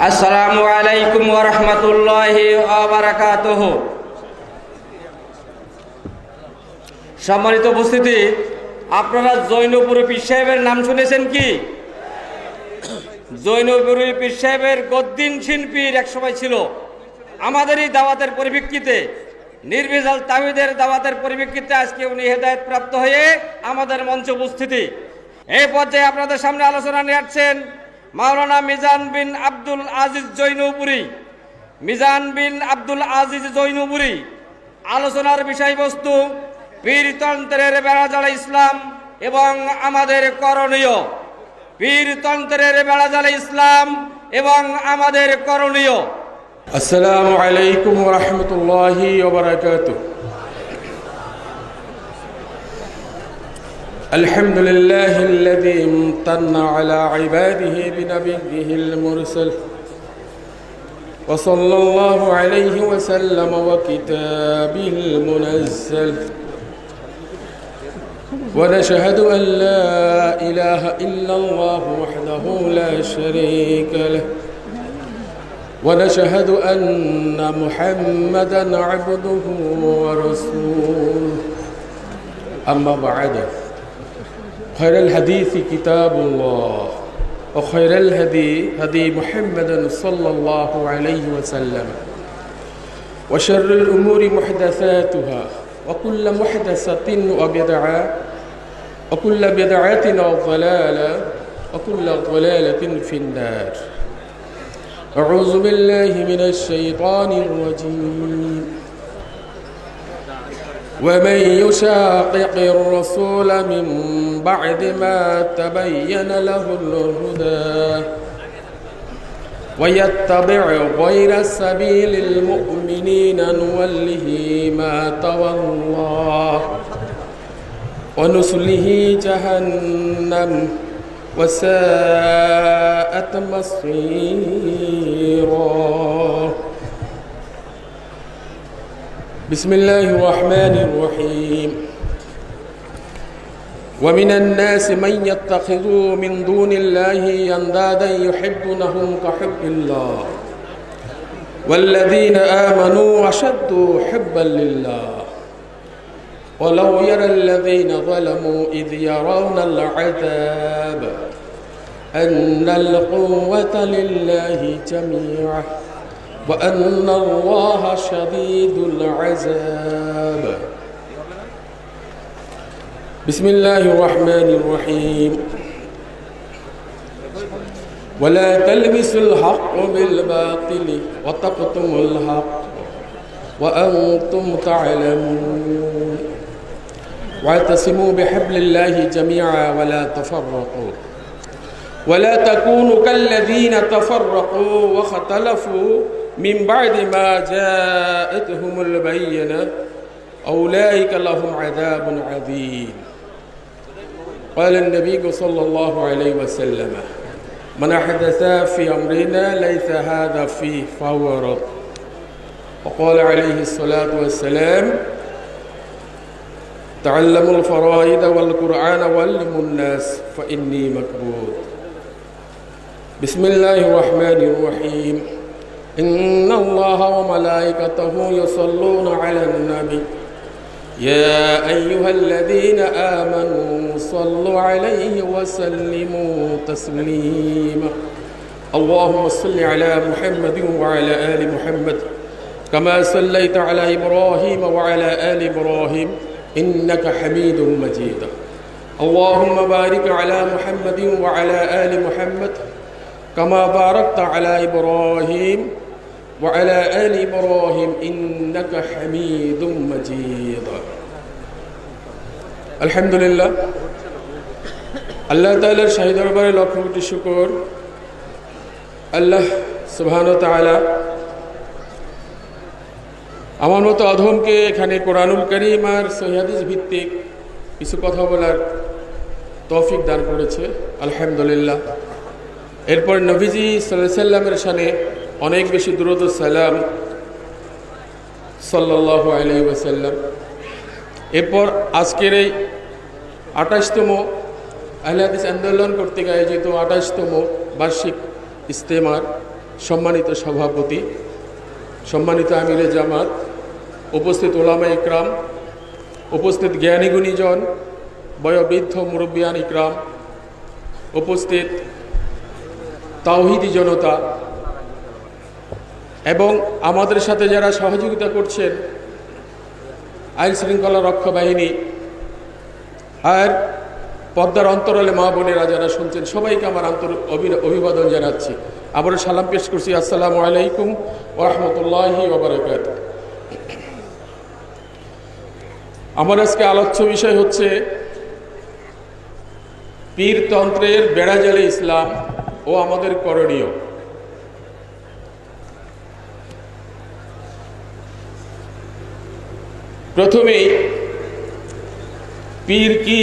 আসসালামু আলাইকুম ওয়া রাহমাতুল্লাহি ওয়া বারাকাতুহু। সম্মানিত উপস্থিতি, আপনারা জৈনপুর পীর সাহেবের নাম শুনেছেন কি? জৈনপুর পীর সাহেবের গদ্দিন শিল্পীর এক সময় ছিল। আমাদেরই দাওয়াতের পরিপ্রেক্ষিতে, নির্ভেজাল তাওহীদের দাওয়াতের পরিপ্রেক্ষিতে আজকে উনি হেদায়েত প্রাপ্ত হয়ে আমাদের মঞ্চে উপস্থিতি। এই পর্যায়ে আপনাদের সামনে আলোচনা নিয়ে আসছেন মাওলানা মিজান বিন আব্দুল আজিজ জৈনপুরী। মিজান বিন আব্দুল আজিজ জৈনপুরী। আলোচনার বিষয়বস্তু পীরতন্ত্রের বেড়াজালে ইসলাম এবং আমাদের করণীয়। পীরতন্ত্রের বেড়াজালে ইসলাম এবং আমাদের করণীয়। আসসালামু আলাইকুম ওয়া রাহমাতুল্লাহি ওয়া বারাকাতুহু। الحمد لله الذي امتن على عباده بنبيه المرسل وصلى الله عليه وسلم وكتابه المنزل ونشهد أن لا إله إلا الله وحده لا شريك له ونشهد أن محمدًا عبده ورسوله أما بعد خير الحديث كتاب الله وخير الهدي هدي محمد صلى الله عليه وسلم وشر الأمور محدثاتها وكل محدثة وبدعة وكل بدعة ضلالة وكل ضلالة في النار. أعوذ بالله من الشيطان الرجيم. ومن يشاقق الرسول من بعد ما تبين له الهدى ويتبع غير سبيل المؤمنين نوله ما تولى ونصله جهنم وساءت مصيرا. بسم الله الرحمن الرحيم. ومن الناس من يتخذ من دون الله أندادا يحبونهم كحب الله والذين آمنوا أشد حبا لله ولو يرى الذين ظلموا إذ يرون العذاب أن القوة لله جميعا وأن الله شديد العذاب. بسم الله الرحمن الرحيم. ولا تلبسوا الحق بالباطل وتكتموا الحق وأنتم تعلمون واعتصموا بحبل الله جميعا ولا تفرقوا ولا تكونوا كالذين تفرقوا واختلفوا من بعد ما جاءتهم البينة أولئك لهم عذاب عظيم. قال النبي صلى الله عليه وسلم من أحدث في أمرنا ليس هذا فيه فهو رد. وقال عليه الصلاة والسلام تعلموا الفرائض والقرآن وعلموا الناس فإني مكبوت. بسم الله الرحمن الرحيم. إن الله وملائكته يصلون على النبي يا أيها الذين آمنوا صلوا عليه وسلموا تسليما. اللهم صل على محمد وعلى آل محمد كما صليت على إبراهيم وعلى آل إبراهيم إنك حميد مجيد. اللهم بارك على محمد وعلى آل محمد كما باركت على إبراهيم وعلى آل إبراهيم إنك حميد مجيد. الحمد لله. আল্লাহ তাআলার শাহী দরবারে লক্ষ কোটি শুকর। আল্লাহ সুবহানাহু ওয়া তাআলা আমার মতো অধমকে এখানে কোরআনুল কারীম আর সহিহ হাদিস ভিত্তিক কিছু কথা বলার তৌফিক দান করেছে, আলহামদুলিল্লাহ। এরপর নবীজি সাল্লাল্লাহু আলাইহি সাল্লামের শানে অনেক বেশি দুরূদ ও সালাম সাল্লাল্লাহু আলাইহি ওয়াসাল্লাম। এরপর আজকের এই ২৮তম আহলে হাদিস আন্দোলন কর্তৃক আয়োজিত ২৮তম বার্ষিক ইজতেমার সম্মানিত সভাপতি, সম্মানিত আমিরে জামাত, উপস্থিত ওলামা ইকরাম, উপস্থিত জ্ঞানী গুণীজন, বয়োবৃদ্ধ মুরব্বিয়ান ইকরাম, উপস্থিত তাওহীদি জনতা এবং আমাদের সাথে যারা সহযোগিতা করছেন আইন শৃঙ্খলা রক্ষা বাহিনী আর পদ্মার অন্তরালে মা বোনেরা যারা শুনছেন, সবাইকে আমার অভিবাদন জানাচ্ছি। আবারও সালাম পেশ করছি, আসসালামু আলাইকুম ওয়া রাহমাতুল্লাহি ওয়া বারাকাতুহু। আমার আজকে আলোচ্য বিষয় হচ্ছে পীরতন্ত্রের বেড়াজালে ইসলাম ও আমাদের করণীয়। প্রথমেই পীর কি,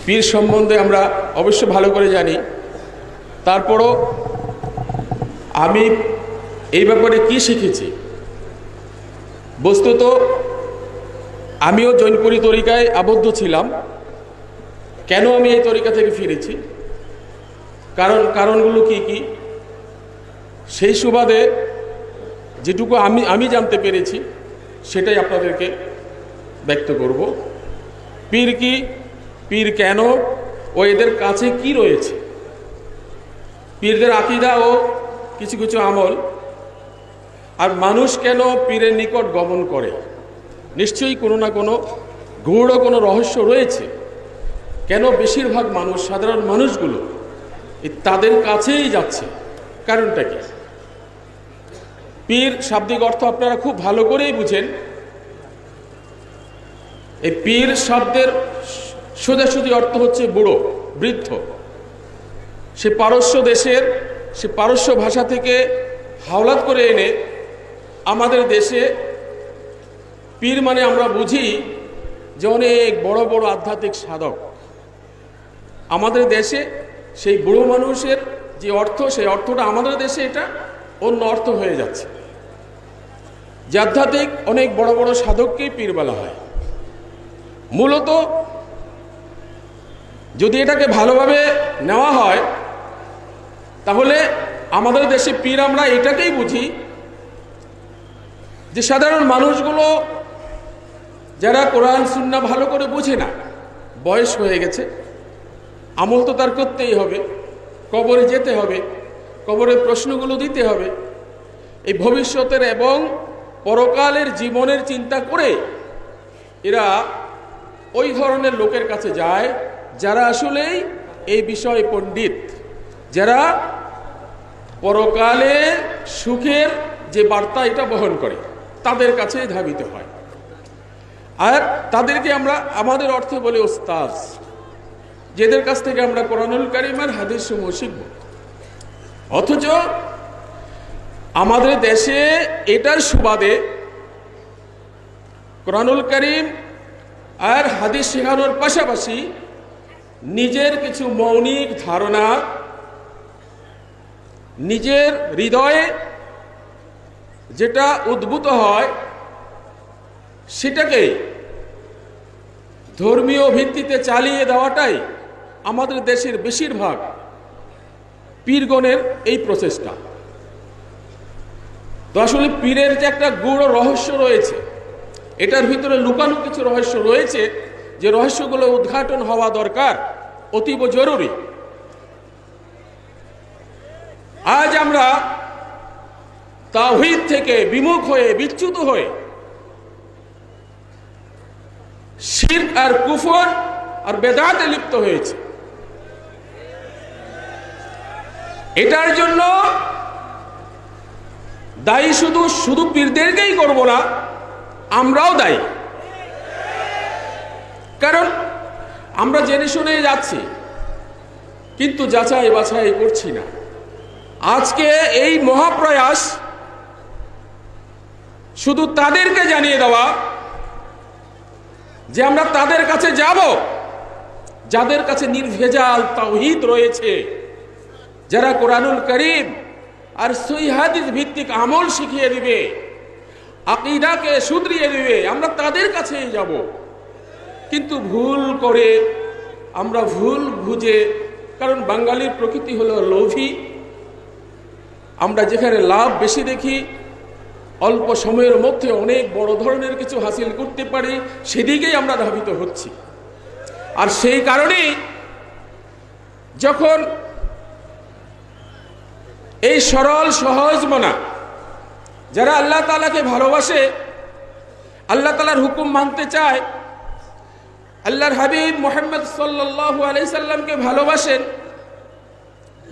পীর সম্বন্ধে আমরা অবশ্য ভালো করে জানি, তারপরও আমি এই ব্যাপারে কি শিখেছি। বস্তুত আমিও জৈনপুরী তরিকায় আবদ্ধ ছিলাম। কেন আমি এই তরিকা থেকে ফিরেছি, কারণগুলো কি কি, সেই সুবাদে যেটুকু আমি জানতে পেরেছি সেটাই আপনাদেরকে ব্যক্ত করব। পীর কি, পীর কেন, ও এদের কাছে কি রয়েছে, পীরদের আকীদা ও কিছু কিছু আমল, আর মানুষ কেন পীরের নিকট গমন করে। নিশ্চয়ই কোনো না কোনো গূঢ় কোনো রহস্য রয়েছে। কেন বেশিরভাগ মানুষ, সাধারণ মানুষগুলো তাদের কাছেই যাচ্ছে, কারণটা কি? পীর শাব্দিক অর্থ আপনারা খুব ভালো করেই বুঝেন। এই পীর শব্দের সোজাসুজি অর্থ হচ্ছে বুড়ো, বৃদ্ধ। সে পারস্য দেশের, সে পারস্য ভাষা থেকে হাওলাত করে এনে আমাদের দেশে পীর মানে আমরা বুঝি যে অনেক বড় বড় আধ্যাত্মিক সাধক। আমাদের দেশে সেই বুড়ো মানুষের যে অর্থ, সেই অর্থটা আমাদের দেশে এটা অন্য অর্থ হয়ে যাচ্ছে। যে আধ্যাত্মিক অনেক বড় বড় সাধককেই পীর বলা হয়। মূলত যদি এটাকে ভালোভাবে নেওয়া হয় তাহলে আমাদের দেশে পীর আমরা এটাকেই বুঝি যে সাধারণ মানুষগুলো যারা কোরআন সুন্নাহ ভালো করে বোঝে না, বয়স হয়ে গেছে, আমল তো তার করতেই হবে, কবরে যেতে হবে, কবরের প্রশ্নগুলো দিতে হবে, এই ভবিষ্যতের এবং পরকালের জীবনের চিন্তা করে এরা ওই ধরনের লোকের কাছে যায় যারা আসলেই এই বিষয়ে পণ্ডিত, যারা পরকালে সুখের যে বার্তা এটা বহন করে, তাদের কাছে ধাবিত হয়। আর তাদেরকে আমরা আমাদের অর্থে বলি ওস্তাদ, যাদের কাছ থেকে আমরা কোরআনুল কারীম আর হাদিস সমূহ শিখব। অথচ আমাদের দেশে এটার সুবাদে কোরআনুল কারীম আর হাদিস শেখানোর পাশাপাশি নিজের কিছু মৌলিক ধারণা, নিজের হৃদয়ে যেটা উদ্ভূত হয় সেটাকে ধর্মীয় ভিত্তিতে চালিয়ে দেওয়াটাই আমাদের দেশের বেশিরভাগ পীরগণের এই প্রচেষ্টা। তো আসলে পীরের যে একটা গূঢ় রহস্য রয়েছে, এটার ভিতরে লুকানো কিছু রহস্য রয়েছে, যে রহস্যগুলো উদ্ঘাটন হওয়া দরকার, অতীব জরুরি। আজ আমরা তাওহীদ থেকে বিমুখ হয়ে, বিচ্যুত হয়ে শিরক আর কুফর আর বেদাতে লিপ্ত হয়েছে। এটার জন্য দায়ী শুধু পীরদেরকেই করব না, আমরাও দায়ী। কারণ আমরা জেনে শুনে যাচ্ছি, কিন্তু যাচাই বাছাই করছি না। আজকে এই মহাপ্রয়াস শুধু তাদেরকে জানিয়ে দেওয়া যে আমরা তাদের কাছে যাব যাদের কাছে নির্ভেজাল তাওহীদ রয়েছে, যারা কোরআনুল কারীম আর সহিহ হাদিস ভিত্তিক আমল শিখিয়ে দিবে, আকীদাকে শুধরিয়ে দিবে, আমরা তাদের কাছেই যাব। কিন্তু ভুল করে আমরা ভুল বুঝে, কারণ বাঙালির প্রকৃতি হলো লোভী, আমরা যেখানে লাভ বেশি দেখি, অল্প সময়ের মধ্যে অনেক বড় ধরনের কিছু হাসিল করতে পারি, সেদিকেই আমরা ধাবিত হচ্ছি। আর সেই কারণেই যখন এই সরল সহজ মনা যারা আল্লাহ তাআলাকে ভালোবাসে, আল্লাহ তাআলার হুকুম মানতে চায়, আল্লাহর হাবিব মুহাম্মদ সাল্লাল্লাহু আলাইহি সাল্লামকে ভালোবাসেন,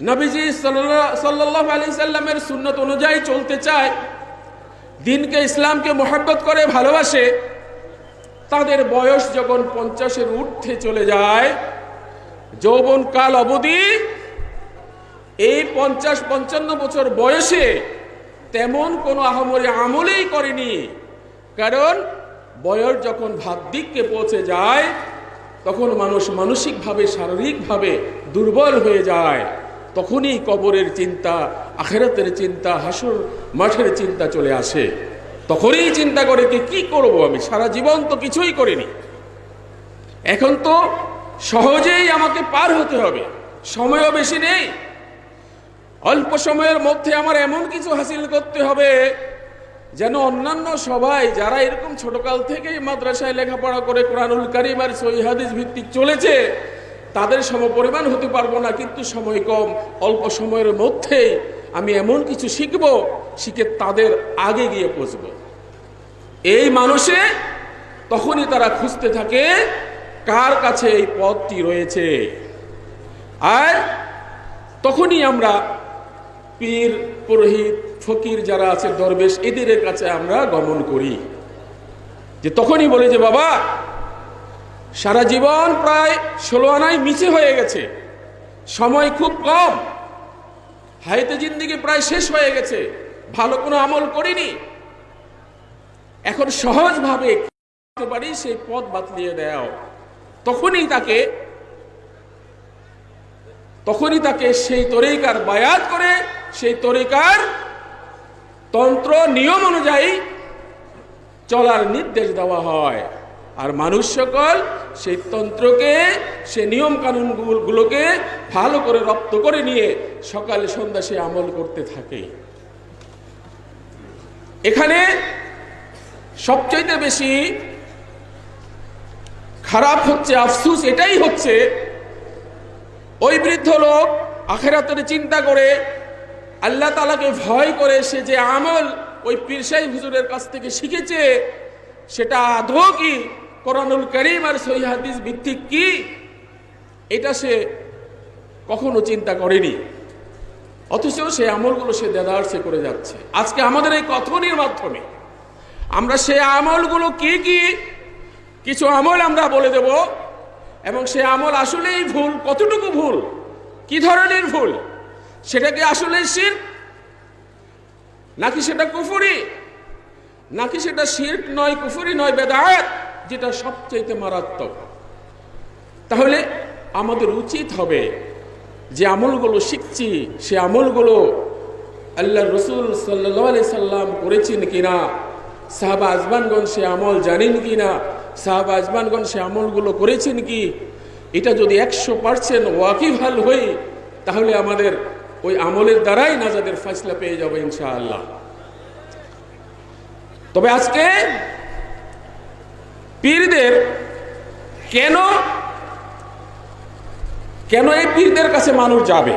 নবীজি সাল্লাল্লাহু আলাইহি সাল্লামের সুন্নত অনুযায়ী চলতে চায়, দিনকে ইসলামকে মহব্বত করে ভালোবাসে, তাদের বয়স যখন 50-এর ঊর্ধ্বে চলে যায়, যৌবনকাল অবধি এই 50-55 বছর বয়সে তেমন কোনো আহামরি আমলেই করেনি। কারণ বয়স যখন ভাবদিককে পৌঁছে যায়, তখন মানুষ মানসিকভাবে শারীরিকভাবে দুর্বল হয়ে যায়। তখনই কবরের চিন্তা, আখিরাতের চিন্তা, হাসর মাঠের চিন্তা চলে আসে। তখনই চিন্তা করে কি করব আমি, সারা জীবন তো কিছুই করিনি, এখন তো সহজেই আমাকে পার হতে হবে, সময়ও বেশি নেই, অল্প সময়ের মধ্যে আমার এমন কিছু হাসিল করতে হবে যেন অন্যান্য সবাই যারা এরকম ছোটকাল থেকেই মাদ্রাসায় লেখাপড়া করে কোরআনুল কারীম আর সহিহ হাদিস ভিত্তিক চলেছে, তাদের সমপরিমাণ হতে পারবো না, কিন্তু সময় কম, অল্প সময়ের মধ্যেই আমি এমন কিছু শিখব, শিখে তাদের আগে গিয়ে পৌঁছব। এই মানুষে তখনই তারা খুঁজতে থাকে কার কাছে এই পথটি রয়েছে। আর তখনই আমরা পীর, পুরোহিত, ফকির যারা আছে, দরবেশ, এদের কাছে আমরা গমন করি। যে তখনই বলি যে বাবা, সারা জীবন প্রায় 16 আনায় মিছে হয়ে গেছে, সময় খুব কম, হায়াতে জিন্দেগি প্রায় শেষ হয়ে গেছে, ভালো কোনো আমল করিনি, এখন সহজভাবে পারি সেই পথ বাতলিয়ে দাও। তখনই তাকে সেই তরিকার বায়াত করে, সেই তরিকার তন্ত্র নিয়ম অনুযায়ী চলার নির্দেশ দেওয়া হয়। আর মানুষ সকল সেই তন্ত্রকে, সেই নিয়ম কানুন গুলোকে ভালো করে রপ্ত করে নিয়ে সকাল সন্ধ্যা সে আমল করতে থাকে। এখানে সবচাইতে বেশি খারাপ হচ্ছে, আফসোস এটাই হচ্ছে, ওই বৃদ্ধ লোক আখিরাতের চিন্তা করে, আল্লাহ তাআলাকে ভয় করে সে যে আমল ওই পীর সাহেব হুজুরের কাছ থেকে শিখেছে, সেটা আদৌ কি কোরআনুল কারীম আর সহিহ হাদিস ভিত্তিক কি, এটা সে কখনো চিন্তা করেনি। অথচ সে আমলগুলো সে দেদারসে করে যাচ্ছে। আজকে আমাদের এই কথনের মাধ্যমে আমরা সে আমলগুলো কি কি, কিছু আমল আমরা বলে দেব, এবং সে আমল আসলেই ভুল, কতটুকু ভুল, কি ধরনের ভুল, সেটা কি আসলে শিরক, নাকি সেটা কুফরি, নাকি সেটা শিরক নয়, কুফরি নয়, বেদাত, যেটা সবচেয়ে মারাত্মক। তাহলে আমাদের উচিত হবে যে আমলগুলো শিখছি, সে আমলগুলো আল্লাহর রাসূল সাল্লাল্লাহু আলাইহি সাল্লাম করেছেন কিনা, সাহাবা আজমানগণ সে আমল জানেন কিনা, সাহাবা আজমানগণ সে আমলগুলো করেছেন কি, এটা যদি 100% ওয়াকিবহাল হই, তাহলে আমাদের ওই আমলের দ্বারাই নাজাতের ফয়সালা পেয়ে যাবে ইনশাআল্লাহ। তবে আজকে পীরদের কেন এই পীরদের কাছে মানুষ যাবে,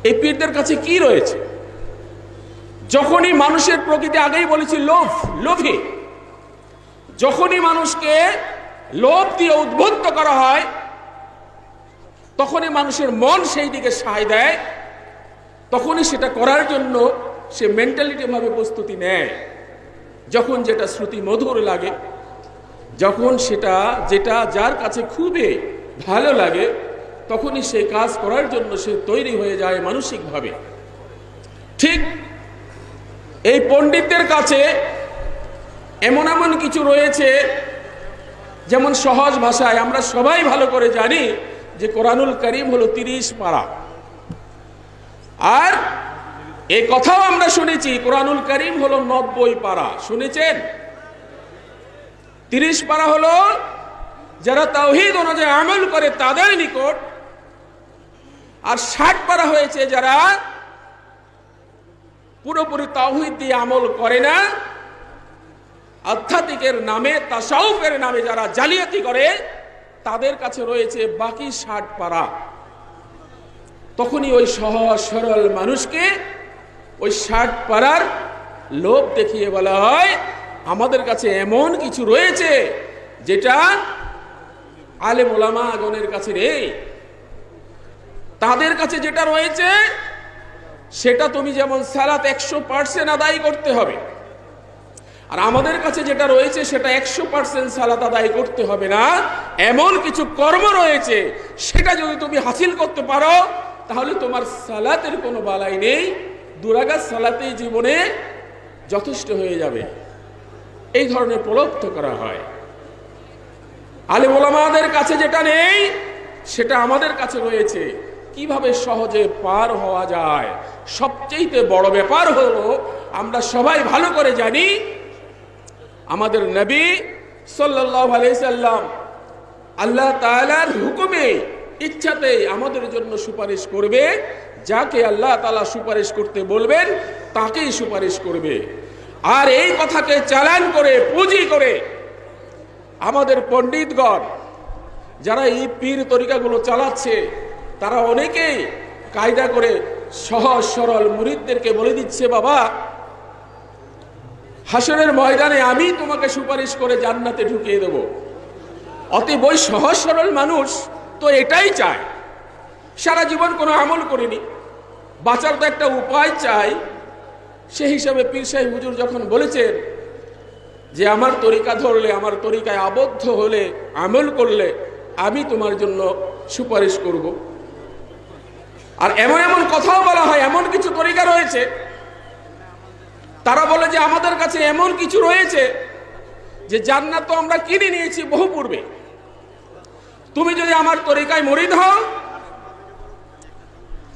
এই পীরদের কাছে কি রয়েছে? যখনই মানুষের প্রকৃতি, আগেই বলেছি, লোভী, যখনই মানুষকে লোভ দিয়ে উদ্বুদ্ধ করা হয়, তখনই মানুষের মন সেই দিকে সায় দেয়, তখনই সেটা করার জন্য সে মেন্টালিটি ভাবে প্রস্তুতি নেয়। যখন যেটা শ্রুতি মধুর লাগে, যখন যেটা যার কাছে খুবই ভালো লাগে, তখনই সে কাজ করার জন্য সে তৈরি হয়ে যায় মানসিকভাবে। ঠিক এই পণ্ডিতদের কাছে এমন এমন কিছু রয়েছে, যেমন সহজ ভাষায় আমরা সবাই ভালো করে জানি যে কোরআনুল কারীম হলো 30 পারা। আর এই কথাও আমরা শুনেছি কোরআনুল কারীম হলো 90 পারা। শুনেছেন? 30 পারা হলো যারা তাওহীদ অনুযায়ী আমল করে তাদের নিকট, আর 60 পারা হয়েছে যারা পুরোপুরি তাওহীদ দিয়ে আমল করে না, আধ্যাত্মিকের নামে, তাসাউফের নামে যারা জালিয়াতি করে, তাদের কাছে রয়েছে বাকি 60 পারা। তখনই ওই সহজ সরল মানুষকে ওই 60 পারার লোভ দেখিয়ে বলা হয় আমাদের কাছে এমন কিছু রয়েছে যেটা আলেম ওলামা গণের কাছে নেই। তাদের কাছে যেটা রয়েছে সেটা তুমি যেমন সালাত 100% আদায় করতে হবে, আর আমাদের কাছে যেটা রয়েছে সেটা 100% সালাত আদায় করতে হবে না, এমন কিছু কর্ম রয়েছে সেটা যদি তুমি হাসিল করতে পারো তাহলে তোমার সালাতের কোনো বালাই নেই, দুরাকাত সালাতেই জীবনে যথেষ্ট হয়ে যাবে। এই ধরনের প্রলোভন করা হয়। আলেম ওলামাদের কাছে যেটা নেই সেটা আমাদের কাছে রয়েছে। কিভাবে সহজে পার হওয়া যায়? সবচেয়ে বড় ব্যাপার হলো আমরা সবাই ভালো করে জানি আমাদের নবী সাল্লাল্লাহু আলাইহি সাল্লাম আল্লাহ তাআলার হুকুমে, ইচ্ছাতেই আমাদের জন্য সুপারিশ করবে। যাকে আল্লাহ তাআলা সুপারিশ করতে বলবেন তাকেই সুপারিশ করবে। আর এই কথাকে চালান করে, পুঁজি করে আমাদের পণ্ডিতগণ যারা এই পীর তরিকাগুলো চালাচ্ছে, তারা অনেকেই কায়দা করে সহজ সরল মুরিদদেরকে বলে দিচ্ছে, বাবা হাসরের ময়দানে আমি তোমাকে সুপারিশ করে জান্নাতে ঢুকিয়ে দেব। অতএব ওই সহজ সরল মানুষ তো এটাই চায়, সারা জীবন কোনো আমল করেনি, বাঁচার তো একটা উপায় চাই। সেই হিসাবে পীর সাহেব হুজুর যখন বলেছেন যে আমার তরিকা ধরলে, আমার তরিকায় আবদ্ধ হলে, আমল করলে আমি তোমার জন্য সুপারিশ করব। আর এমন এমন কথাও বলা হয়, এমন কিছু তরিকা রয়েছে তারা বলে যে আমাদের কাছে এমন কিছু রয়েছে যে জান্নাত তো আমরা কিনে নিয়েছি বহু পূর্বে, তুমি যদি আমার তরিকায় মুরিদ হও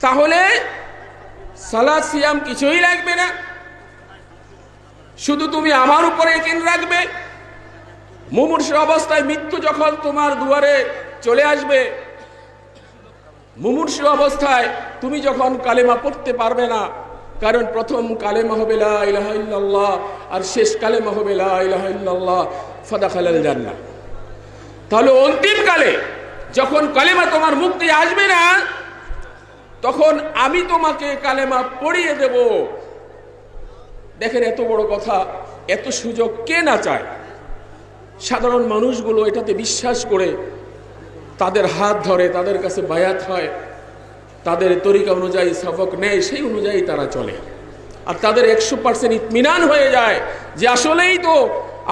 তাহলে সালাত সিয়াম কিছুই লাগবে না, শুধু তুমি আমার উপরে ইয়াকিন রাখবে। মুমূর্ষু অবস্থায় মৃত্যু যখন তোমার দুয়ারে চলে আসবে, মুমূর্ষু অবস্থায় তুমি যখন কালেমা পড়তে পারবে না, কারণ প্রথম কালেমা হবে লা ইলাহা ইল্লাল্লাহ আর শেষ কালেমা হবে লা ইলাহা ইল্লাল্লাহ ফাদাখালাল জান্নাহ। তাহলে অন্তিম কালে যখন কালেমা তোমার মুখ দিয়ে আসবে না, তখন আমি তোমাকে কালেমা পড়িয়ে দেব। দেখেন এত বড় কথা, এত সুযোগ কে না চায়? সাধারণ মানুষগুলো এটাতে বিশ্বাস করে তাদের হাত ধরে, তাদের কাছে বায়াত হয়, তাদের তরিকা অনুযায়ী সবক নেয়, সেই অনুযায়ী তারা চলে। আর তাদের 100% ইতমিনান হয়ে যায় যে আসলেই তো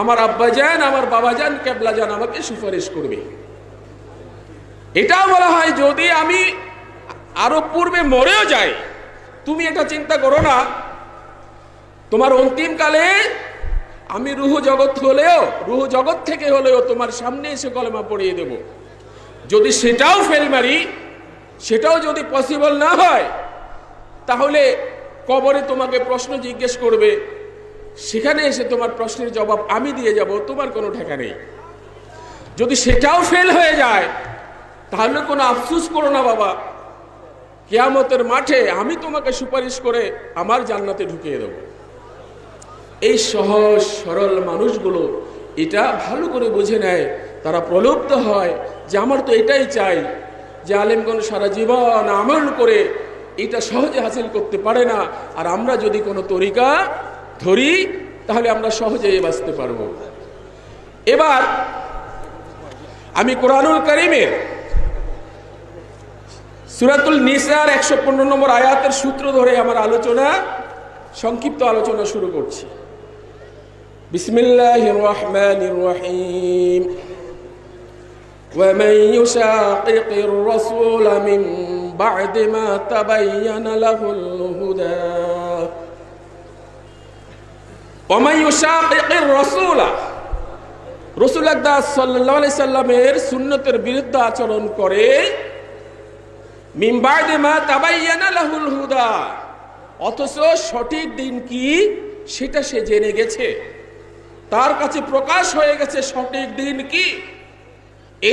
আমার আব্বাজান, আমার বাবাজান, কেবলাজান আমাকে সুপারিশ করবে। এটাও বলা হয় যদি আমি আরো পূর্বে মরেও যাই, তুমি এটা চিন্তা করো না, তোমার অন্তিম কালে আমি রুহ জগৎ হলেও, রুহ জগৎ থেকে হলেও তোমার সামনে এসে কলেমা পড়িয়ে দেব। যদি সেটাও ফেল মারি, সেটাও যদি পসিবল না হয়, তাহলে কবরে তোমাকে প্রশ্ন জিজ্ঞেস করবে, সেখানে এসে তোমার প্রশ্নের জবাব আমি দিয়ে যাব, তোমার কোনো ঠেকা নেই। যদি সেটাও ফেল হয়ে যায় তাহলে কোনো আফসোস করো না বাবা, কিয়ামতের মাঠে আমি তোমাকে সুপারিশ করে আমার জান্নাতে ঢুকিয়ে দেব। এই সহজ সরল মানুষগুলো এটা ভালো করে বুঝে নেয়, তারা প্রলুব্ধ হয় যে আমার তো এটাই চাই, যে আলেমগণ সারা জীবন আমল করে এটা সহজে হাসিল করতে পারে না, আর আমরা যদি কোনো তরিকা ধরি তাহলে আমরা সহজেই বাঁচতে পারবো। এবার আমি কোরআনুল কারীমের সূরাতুল নিসার 115 নম্বর আয়াতের সূত্র ধরে আমার আলোচনা, সংক্ষিপ্ত আলোচনা শুরু করছি। বিসমিল্লাহির রহমানির রহিম। ومن يشاقق الرسول من بعد ما تبين له الهدى ومن يشاقق الرسول, রাসূল আকরাম সাল্লাল্লাহু আলাইহি সাল্লামের সুন্নতের বিরুদ্ধে আচরণ করে, মিন বা'দি মা তাবায়্যানা লাহুল হুদা, অথচ সঠিক দিন কি সেটা সে জেনে গেছে, তার কাছে প্রকাশ হয়ে গেছে সঠিক দিন কি,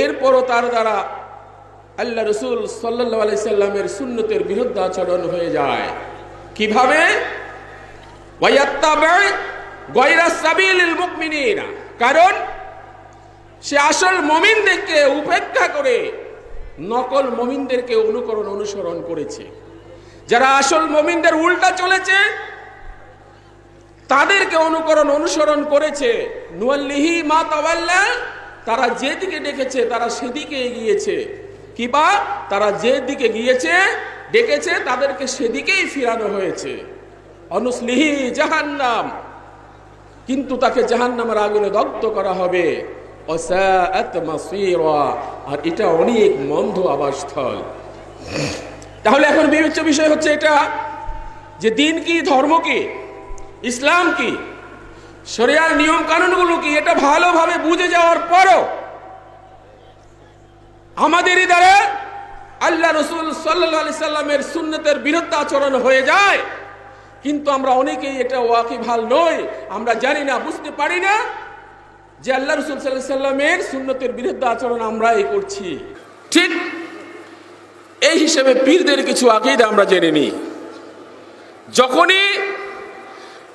এরপরও তার দ্বারা আল্লাহ রাসূল সাল্লাল্লাহু আলাইহি সাল্লামের সুন্নতের বিরুদ্ধে আচরণ হয়ে যায়। কিভাবে? ওয়ায়াত্তাবি গায়রা সাবিলিল মুমিনিনা, কারণ সে আসল মুমিনদেরকে উপেক্ষা করে নকল মুমিনদেরকে অনুসরণ করেছে। যারা আসল মুমিনদের উল্টা চলেছে তাদেরকে অনুসরণ করেছে। নুয়াল্লিহি মা তাওয়াল্লা, তারা যেদিকে ডেকেছে তারা সেদিকে এগিয়েছে। কিবা তারা যেদিকে গিয়েছে ডেকেছে তাদেরকে সেদিকেই ফিরানো হয়েছে। অনুসলিহি জাহান্নাম, কিন্তু তাকে জাহান্নামের আগুনে দগ্ধ করা হবে। ওয়াসাআত মাসীরা, আর এটা অনেক মন্দ আবাসস্থল। তাহলে এখন বিবেচ্য বিষয় হচ্ছে এটা যে দিন কি, ধর্ম কি, ইসলাম কি, শরিয়ার নিয়ম কানুনগুলো কি, এটা ভালোভাবে বুঝে যাওয়ার পরও আমাদেরই দ্বারা আল্লাহ রসুল সাল্লাল্লাহু আলাইহি সাল্লামের সুন্নতের বিরুদ্ধে আচরণ হয়ে যায়। কিন্তু আমরা অনেকেই এটা ওয়াকিবহাল নই, আমরা জানি না, বুঝতে পারি না যে আল্লাহ রসুল সাল্লাল্লাহু আলাইহি সাল্লামের সুন্নতের বিরুদ্ধে আচরণ আমরাই করছি। ঠিক এই হিসেবে পীরদের কিছু আকীদা আমরা জেনে নিই। যখনই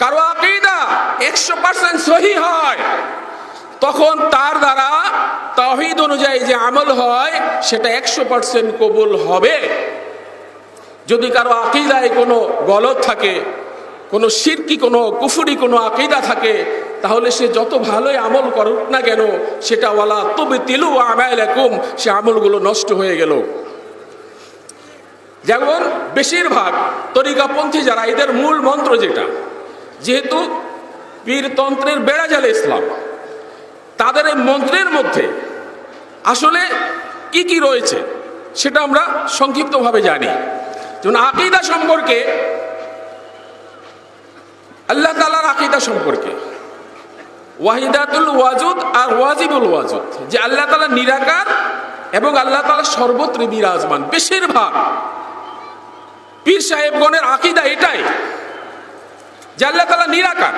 কারো আকীদা 100% সহি হয়, তখন তার দ্বারা তাওহীদ অনুযায়ী যে আমল হয় সেটা 100% কবুল হবে। যদি কারো আকীদায় কোনো গলত থাকে, কোনো শিরকি, কোনো কুফরি, কোনো আকীদা থাকে, তাহলে সে যত ভালোই আমল করুক না কেন, সেটা ওয়ালা তুবতিলু আমালাকুম, সে আমলগুলো নষ্ট হয়ে গেল। যেমন বেশিরভাগ তরিকাপন্থী যারা, এদের মূল মন্ত্র যেটা, যেহেতু পীরতন্ত্রের বেড়াজালে ইসলাম, তাদের এই মন্ত্রের মধ্যে আসলে কি কি রয়েছে সেটা আমরা সংক্ষিপ্তভাবে জানি। যেমন আকীদা সম্পর্কে, আল্লাহ তাআলার আকীদা সম্পর্কে ওয়াহিদাতুল ওয়াজুদ আর ওয়াজিবুল ওয়াজুদ, যে আল্লাহ তাআলা নিরাকার এবং আল্লাহ তাআলা সর্বত্র বিরাজমান। বেশিরভাগ পীর সাহেবগণের আকীদা এটাই যে আল্লাহ তাআলা নিরাকার।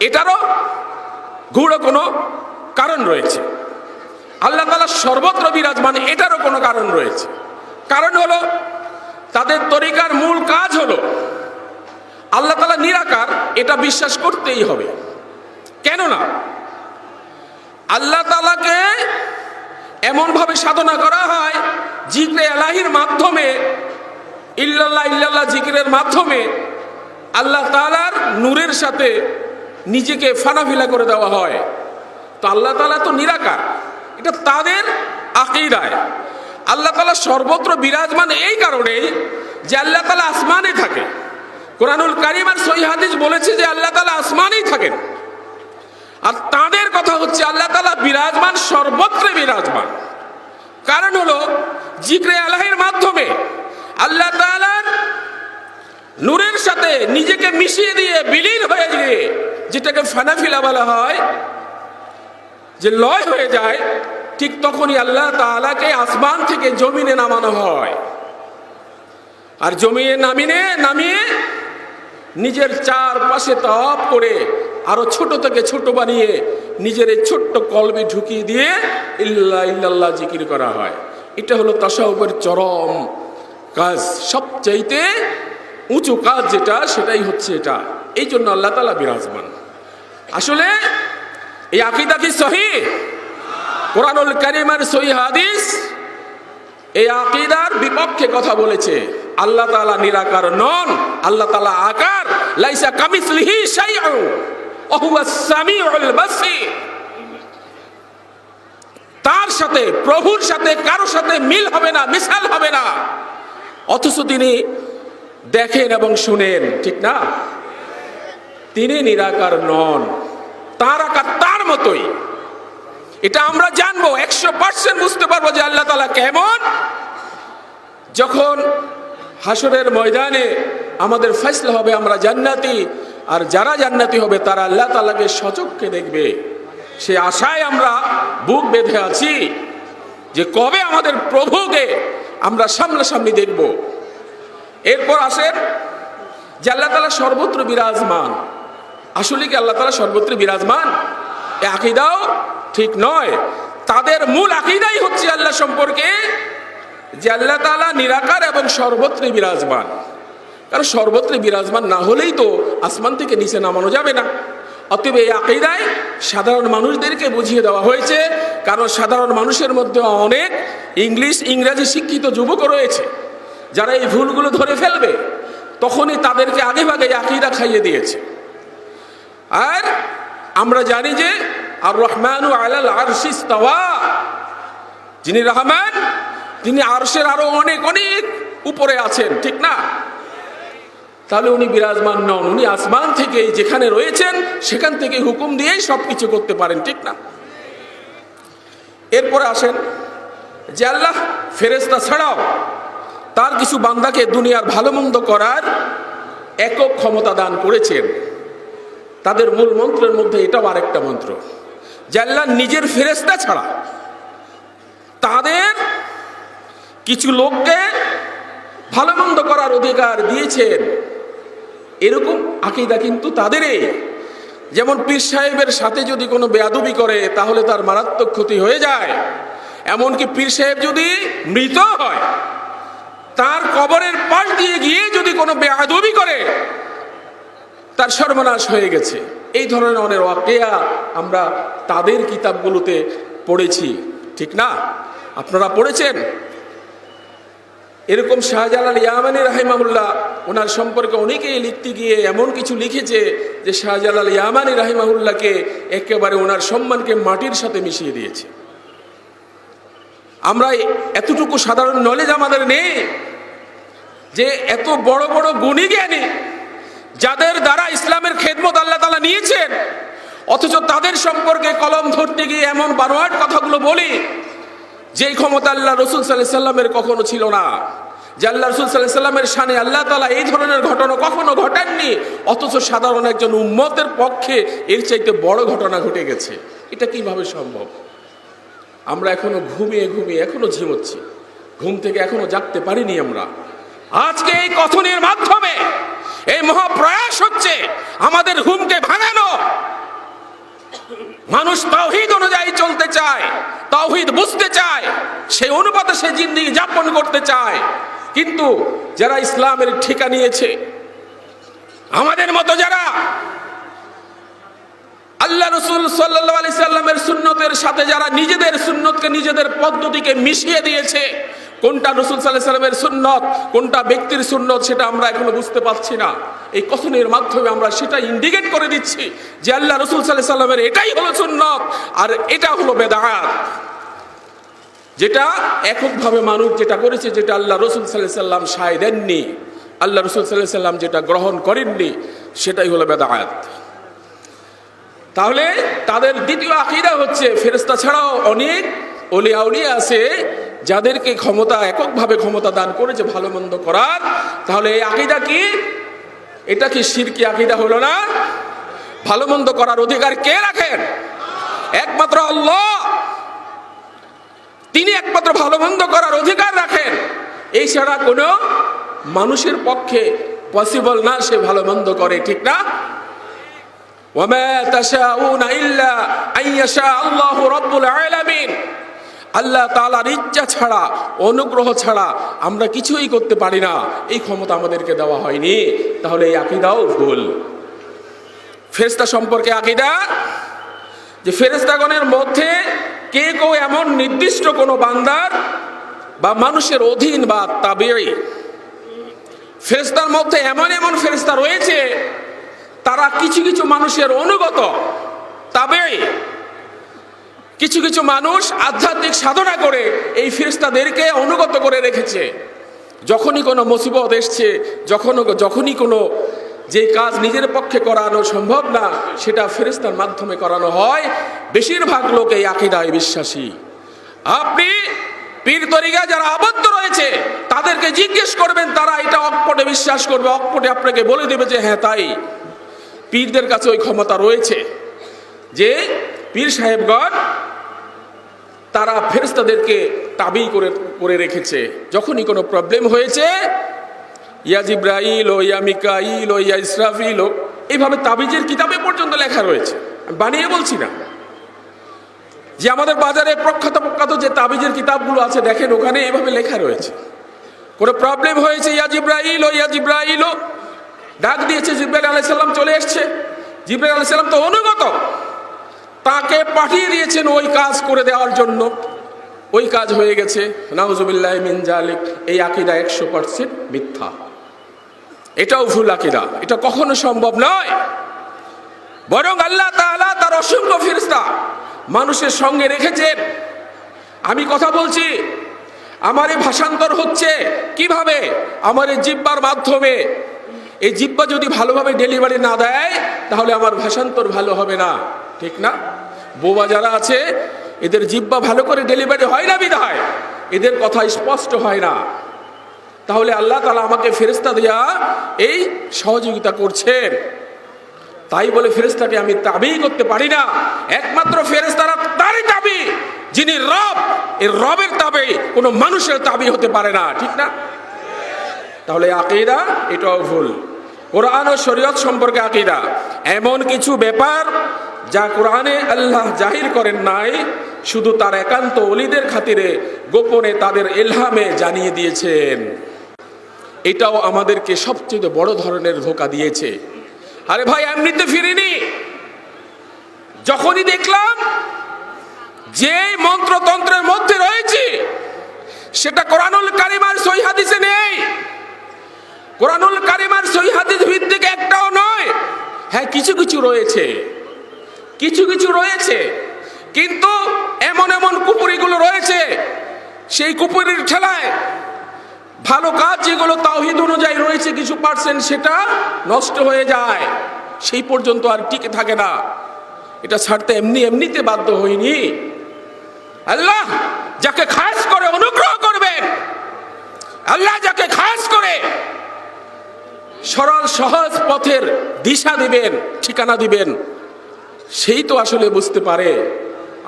এটারও গূঢ় কোনো কারণ রয়েছে। আল্লাহ তাআলা সর্বত্র বিরাজমান, এটারও কোনো কারণ রয়েছে। কারণ হলো তাদের তরিকার মূল কাজ হলো আল্লাহ তাআলা নিরাকার, এটা বিশ্বাস করতেই হবে। কেননা আল্লাহ তাআলাকে এমনভাবে সাধনা করা হয় জিকরে এলাহির মাধ্যমে, ইল্লাল্লাহ ইল্লাল্লাহ জিকিরের মাধ্যমে আল্লাহ তাআলার নূরের সাথে নিজেকে ফানাফিলা করে দেওয়া হয়। তো আল্লাহ তাআলা তো নিরাকার, এটা তাদের আকীদায়। আল্লাহ তাআলা সর্বত্র বিরাজমান এই কারণেই যে আল্লাহ তাআলা আসমানে থাকে। কোরআনুল কারীম আর সহিহ হাদিস বলেছে যে আল্লাহ তাআলা আসমানেই থাকেন। আর তাদের কথা হচ্ছে আল্লাহ তাআলা বিরাজমান, সর্বত্র বিরাজমান। কারণ হলো জিকরে এলাহির মাধ্যমে আল্লাহ তাআলার নূরের সাথে নিজেকে মিশিয়ে দিয়ে, বিলীন হয়ে গিয়ে, যেটাকে ফানাফিলা বলা হয়, যে লয় হয়ে যায়, ঠিক তখনই আল্লাহ তাআলাকে আসমান থেকে জমিনে নামানো হয়। আর জমিনে নামিয়ে নিজের চারপাশে তাওয়াফ করে আরো ছোট থেকে ছোট বানিয়ে নিজের এই ছোট্ট কলবে ঢুকিয়ে দিয়ে ইল্লাল্লাহ ইল্লাল্লাহ জিকির করা হয়। এটা হলো তাসাউফের চরম কাজ, সবচাইতে উঁচু কাজ যেটা, সেটাই হচ্ছে এটা। এই জন্য আল্লাহ তাআলা বিরাজমান। আসলে এই আকীদা কি সহিহ? কোরআনুল কারীম আর সহিহ হাদিস এই আকীদার বিপক্ষে কথা বলেছে। আল্লাহ তাআলা নিরাকার নন, আল্লাহ তাআলা আকার। লাইসা কামিসলিহি শাইউন ওয়া হুয়াস সামিউল বাসীর। তার সাথে, প্রভুর সাথে কারো সাথে মিল হবে না, মিসাল হবে না, অথচ তিনি দেখেন এবং শুনেন, ঠিক না? তিনি নিরাকার নন, তার আকার তার মতোই। এটা আমরা জানবো, 100% বুঝতে পারবো যে আল্লাহ তাআলা কেমন, যখন হাসরের ময়দানে আমাদের ফয়সালা হবে, আমরা জান্নাতি। আর যারা জান্নাতি হবে তারা আল্লাহ তাআলাকে সচক্ষে দেখবে। সে আশায় আমরা বুক বেঁধে আছি যে কবে আমাদের প্রভুকে আমরা সামনাসামনি দেখব। এরপর আসেন যে আল্লাহ তাআলা সর্বত্র বিরাজমান। আসলে কি আল্লাহ তাআলা সর্বত্র বিরাজমান? এই আকীদাও ঠিক নয়। তাদের মূল আকীদাই হচ্ছে আল্লাহ সম্পর্কে যে আল্লাহ তাআলা নিরাকার এবং সর্বত্র বিরাজমান। কারণ সর্বত্র বিরাজমান না হলেই তো আসমান থেকে নিচে নামানো যাবে না। অতএব এই আকীদায় সাধারণ মানুষদেরকে বুঝিয়ে দেওয়া হয়েছে, কারণ সাধারণ মানুষের মধ্যে অনেক ইংরেজি শিক্ষিত যুবকও রয়েছে যারা এই ভুলগুলো ধরে ফেলবে, তখনই তাদেরকে আগে ভাগে আকীদা খাইয়ে দিয়েছে। আর আমরা জানি যে আর রহমানু আলাল আরশি ইস্তাওয়া, যিনি রহমান তিনি আরশের আরো অনেক অনেক উপরে আছেন, ঠিক না? তাহলে উনি বিরাজমান নন, উনি আসমান থেকে যেখানে রয়েছেন সেখান থেকে হুকুম দিয়েই সবকিছু করতে পারেন, ঠিক না? এরপরে আসেন যে আল্লাহ ফেরেশতা ছাড়াও তার কিছু বান্দাকে দুনিয়ার ভালো মন্দ করার একক ক্ষমতা দান করেছেন। তাদের মূল মন্ত্রের মধ্যে এটাও আরেকটা মন্ত্র যে আল্লাহ নিজের ফেরেশতা ছাড়া তাদের কিছু লোককে ভালো মন্দ করার অধিকার দিয়েছেন। এরকম আকীদা কিন্তু তাদেরই। যেমন পীর সাহেবের সাথে যদি কোনো বেয়াদবি করে তাহলে তার মারাত্মক ক্ষতি হয়ে যায়, এমনকি পীর সাহেব যদি মৃত হয় তার কবরের পাশ দিয়ে গিয়ে যদি কোনো বেয়াদবি করে তার সর্বনাশ হয়ে গেছে। এই ধরনের অনেক ওয়াকিয়া আমরা তাদের কিতাবগুলোতে পড়েছি, ঠিক না? আপনারা পড়েছেন। এরকম শাহজালাল ইয়ামানি রাহিমাহুল্লাহ ওনার সম্পর্কে অনেকেই লিখতে গিয়ে এমন কিছু লিখেছে যে শাহজালাল ইয়ামানি রাহিমাহুল্লাহকে একেবারে ওনার সম্মানকে মাটির সাথে মিশিয়ে দিয়েছে। আমরা এতটুকু সাধারণ নলেজ আমাদের নেই যে এত বড় বড় গুণী জ্ঞানী যাদের দ্বারা ইসলামের খেদমত আল্লাহ তাআলা নিয়েছেন, অথচ তাদের সম্পর্কে কলম ধরতে গিয়ে এমন বানোয়াট কথাগুলো বলি যেই ক্ষমতা আল্লাহ রসুল সাল্লাল্লাহু আলাইহি সাল্লামের কখনো ছিল না, যে আল্লাহ রসুল সাল্লাল্লাহু আলাইহি সাল্লামের শানে আল্লাহ তাআলা এই ধরনের ঘটনা কখনো ঘটাননি, অথচ সাধারণ একজন উম্মতের পক্ষে এর চাইতে বড় ঘটনা ঘটে গেছে। এটা কিভাবে সম্ভব? আমরা এখনো ঘুমিয়ে ঘুমিয়ে এখনো ঝিমোচ্ছি, ঘুম থেকে এখনো জাগতে পারিনি আমরা। আজকে এই কথনের মাধ্যমে এই মহাপ্রয়াস হচ্ছে আমাদের ঘুমকে ভাঙানো। মানুষ তাওহীদ অনুযায়ী চলতে চায়, তাওহীদ বুঝতে চায়, সেই অনুপাতে সে জিন্দেগি যাপন করতে চায়। কিন্তু যারা ইসলামের ঠিকা নিয়েছে, আমাদের মতো যারা আল্লাহ রাসূল সাল্লাল্লাহু আলাইহি সাল্লামের সুন্নতের সাথে যারা নিজেদের সুন্নতকে নিজেদের পদ্ধতিকে মিশিয়ে দিয়েছে, কোনটা রাসূল সাল্লাল্লাহু আলাইহি সাল্লামের সুন্নত কোনটা ব্যক্তির সুন্নত সেটা আমরা এখনো বুঝতে পারছি না। এই কথনের মাধ্যমে আমরা সেটা ইন্ডিকেট করে দিচ্ছি যে আল্লাহ রাসূল সাল্লাল্লাহু আলাইহি সাল্লামের এটাই হলো সুন্নত আর এটা হলো বেদাত। যেটা এককভাবে মানুষ যেটা করেছে, যেটা আল্লাহ রাসূল সাল্লাল্লাহু আলাইহি সাল্লাম সায় দেননি, আল্লাহ রাসূল সাল্লাল্লাহু আলাইহি সাল্লাম যেটা গ্রহণ করেননি, সেটাই হলো বেদাত। তাহলে তাদের দ্বিতীয় আকীদা হচ্ছে ফেরেশতা ছাড়াও অনেক ওলিয়া আউলিয়া আছে যাদেরকে ক্ষমতা এককভাবে ক্ষমতা দান করেছে ভালো মন্দ করার। তাহলে এই আকীদা কি? এটা কি শিরকি আকীদা হলো না? ভালো মন্দ করার অধিকার কে রাখেন? একমাত্র আল্লাহ। তিনি একমাত্র ভালো মন্দ করার অধিকার রাখেন। এই ছাড়া কোনো মানুষের পক্ষে পসিবল না সে ভালো মন্দ করে, ঠিক না? ওয়ামা তাশাউনা ইল্লা আইয়াশা আল্লাহু রাব্বুল আলামিন। আল্লাহ তাআলার ইচ্ছা ছাড়া, অনুগ্রহ ছাড়া আমরা কিছুই করতে পারি না, এই ক্ষমতা আমাদেরকে দেওয়া হয়নি। তাহলে এই আকীদাও ভুল। ফেরেশতা সম্পর্কে আকীদা যে ফেরেশতাগণের মধ্যে কে কেউ এমন নির্দিষ্ট কোনো বান্দার বা মানুষের অধীন বা তাবেঈ। ফেরেশতার মধ্যে এমন এমন ফেরেশতা রয়েছে তারা কিছু কিছু মানুষের অনুগত তাবেঈ। কিছু কিছু মানুষ আধ্যাত্মিক সাধনা করে এই ফেরেশতাদেরকে অনুগত করে রেখেছে। যখনই কোনো মুসিবত এসছে, যখনই কোনো যে কাজ নিজের পক্ষে করানো সম্ভব না সেটা ফেরেশতার মাধ্যমে করানো হয়। বেশিরভাগ লোক এই আকীদায় বিশ্বাসী। আপনি পীর তরিকা যারা আবদ্ধ রয়েছে তাদেরকে জিজ্ঞেস করবেন, তারা এটা অকপটে বিশ্বাস করবে, অকপটে আপনাকে বলে দেবে যে হ্যাঁ তাই। পীরদের কাছে ওই ক্ষমতা রয়েছে যে পীর সাহেবগণ তারা ফেরেশতাদেরকে তাবি করে রেখেছে। যখনই কোনো প্রবলেম হয়েছে ইয়া জিব্রাইল ও ইয়া মিকাইল ও ইয়া ইসরাফিল ও এইভাবে তাবিজের কিতাবে পর্যন্ত লেখা রয়েছে। বানিয়ে বলছি না, যে আমাদের বাজারে প্রখ্যাত যে তাবিজের কিতাবগুলো আছে দেখেন ওখানে এভাবে লেখা রয়েছে। কোনো প্রবলেম হয়েছে, ইয়া জিব্রাইল ও ইয়া জিব্রাইল, ডাক দিয়েছে, জিব্রাইল আলাইহিস সালাম চলে এসছে। জিব্রাইল আলাইহিস সালাম তো অনুগত, তাকে পাঠিয়ে দিয়েছেন ওই কাজ করে দেওয়ার জন্য। ওই কাজ হয়ে গেছে। নাউজুবিল্লাহি মিন জালিক। এই আকীদা 100% মিথ্যা, এটাও ভুল আকীদা, এটা কখনো সম্ভব নয়। বরং আল্লাহ তাআলা তার অসংখ্য ফেরেশতা মানুষের সঙ্গে রেখেছেন। আমি কথা বলছি, আমার এই ভাষান্তর হচ্ছে কিভাবে? আমার এই জিহ্বার মাধ্যমে। এই জিহ্বা যদি ভালোভাবে ডেলিভারি না দেয় তাহলে আমার ভাষান্তর ভালো হবে না, ঠিক না? বোবা যারা আছে এদের জিহ্বা ভালো করে ডেলিভারি হয় না বিধায় এদের কথা স্পষ্ট হয় না। তাহলে আল্লাহ তাআলা আমাকে ফেরেশতা দিয়া এই সহযোগিতা করছেন। তাই বলে ফেরেশতাকে আমি তাবি করতে পারি না। একমাত্র ফেরেশতারা তারই তাবি যিনি রব। এই রবের তাবি কোনো মানুষের তাবি হতে পারে না, ঠিক না? তাহলে আকীদা এটাও ভুল। কোরআন ও শরীয়ত সম্পর্কে আকীদা এমন কিছু ব্যাপার যা কোরআনে আল্লাহ জাহির করেন নাই, শুধু তার একান্ত ওলিদের খাতিরে গোপনে তাদের ইলহামে জানিয়ে দিয়েছেন। এটাও আমাদেরকে সবচেয়ে বড় ধরনের ধোঁকা দিয়েছে। আরে ভাই, এমনিতে ফিরিনি। যখনই দেখলাম যে মন্ত্রতন্ত্রের মধ্যে রয়েছে সেটা কোরআনুল কারীম আর সহিহ হাদিসে নেই। কোরআনুল কারীম আর সহিহ হাদিস ভিত্তিক একটাও নয়। হ্যাঁ, কিছু কিছু রয়েছে, কিছু কিছু রয়েছে, কিন্তু এমন এমন কুপুরিগুলো রয়েছে, সেই কুপুরির ঠেলায় ভালো কাজ যেগুলো তাওহীদ অনুযায়ী রয়েছে কিছু পার্সেন্ট সেটা নষ্ট হয়ে যায়, সেই পর্যন্ত আর টিকে থাকে না। এটা ছাড়তে এমনিতে বাধ্য হইনি। আল্লাহ যাকে খাস করে অনুগ্রহ করবেন, আল্লাহ যাকে খাস করে সরল সহজ পথের দিশা দিবেন, ঠিকানা দিবেন, সেই তো আসলে বুঝতে পারে।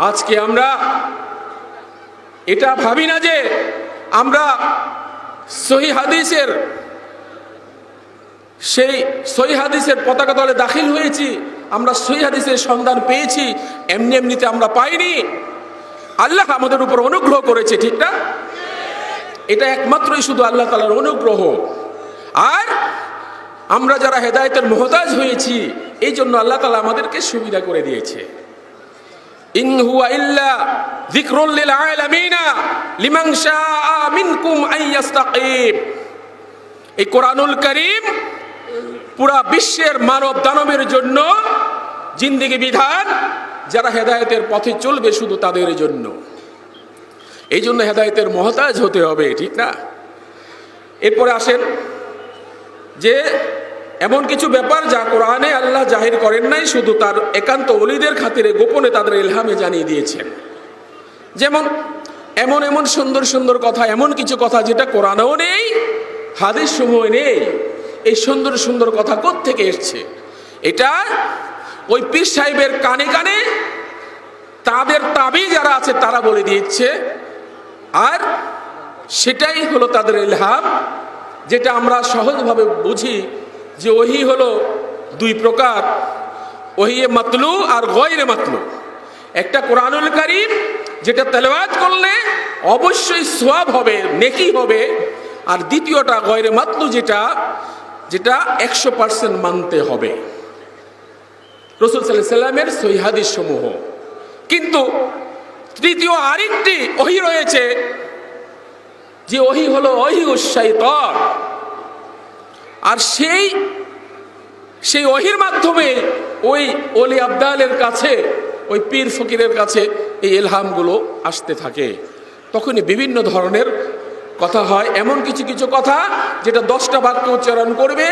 আজকে আমরা এটা ভাবি না যে আমরা সহিহ হাদিসের সেই সহিহ হাদিসের পতাকা তলে দাখিল হয়েছি, আমরা সহিহ হাদিসের সন্ধান পেয়েছি, এমনিতে আমরা পাইনি। আল্লাহ আমাদের উপর অনুগ্রহ করেছে, ঠিক না? এটা একমাত্রই শুধু আল্লাহ তাআলার অনুগ্রহ। আর আমরা যারা হেদায়েতের মুহতাজ হয়েছি, এই জন্য আল্লাহ তাআলা আমাদেরকে সুবিধা করে দিয়েছে। ইন হুয়া ইল্লা যিকরুল লিল আলামিন লিমান শাআ মিনকুম আইয়াস্তাকিম। এই কোরআনুল কারীম পুরা বিশ্বের মানব দানবের জন্য জিন্দেগি বিধান, যারা হেদায়েতের পথে চলবে শুধু তাদের জন্য। এই জন্য হেদায়েতের মুহতাজ হতে হবে, ঠিক না? এরপরে আসেন যে এমন কিছু ব্যাপার যা কোরআনে আল্লাহ জাহির করেন নাই, শুধু তার একান্ত ওলিদের খাতিরে গোপনে তাদের ইলহামে জানিয়ে দিয়েছেন। যেমন এমন এমন সুন্দর সুন্দর কথা, এমন কিছু কথা যেটা কোরআনেও নেই, হাদিস সমূহ নেই। এই সুন্দর সুন্দর কথা কোত্থেকে এসছে? এটা ওই পীর সাহেবের কানে কানে তাদের তাবি যারা আছে তারা বলে দিচ্ছে, আর সেটাই হলো তাদের ইলহাম। যেটা আমরা সহজভাবে বুঝি যে ওহী হলো দুই প্রকার, ওহিয়ে মাতলু আর গয়রে মাতলু। একটা কোরআনুল কারীম যেটা তেলাওয়াত করলে অবশ্যই সওয়াব হবে, নেকি হবে, আর দ্বিতীয়টা গয়রে মাতলু যেটা 100% মানতে হবে, রাসূল সাল্লাল্লাহু আলাইহি সাল্লামের সহিহ হাদিস সমূহ। কিন্তু তৃতীয় আরেকটি ওহী রয়েছে, যে ওহী হলো ওহীউশ শাইতান। আর সেই ওহীর মাধ্যমে ওই ওলি আবদালের কাছে, ওই পীর ফকিরের কাছে এই ইলহামগুলো আসতে থাকে। তখনই বিভিন্ন ধরনের কথা হয়। এমন কিছু কিছু কথা যেটা 10টা বাক্য উচ্চারণ করবে,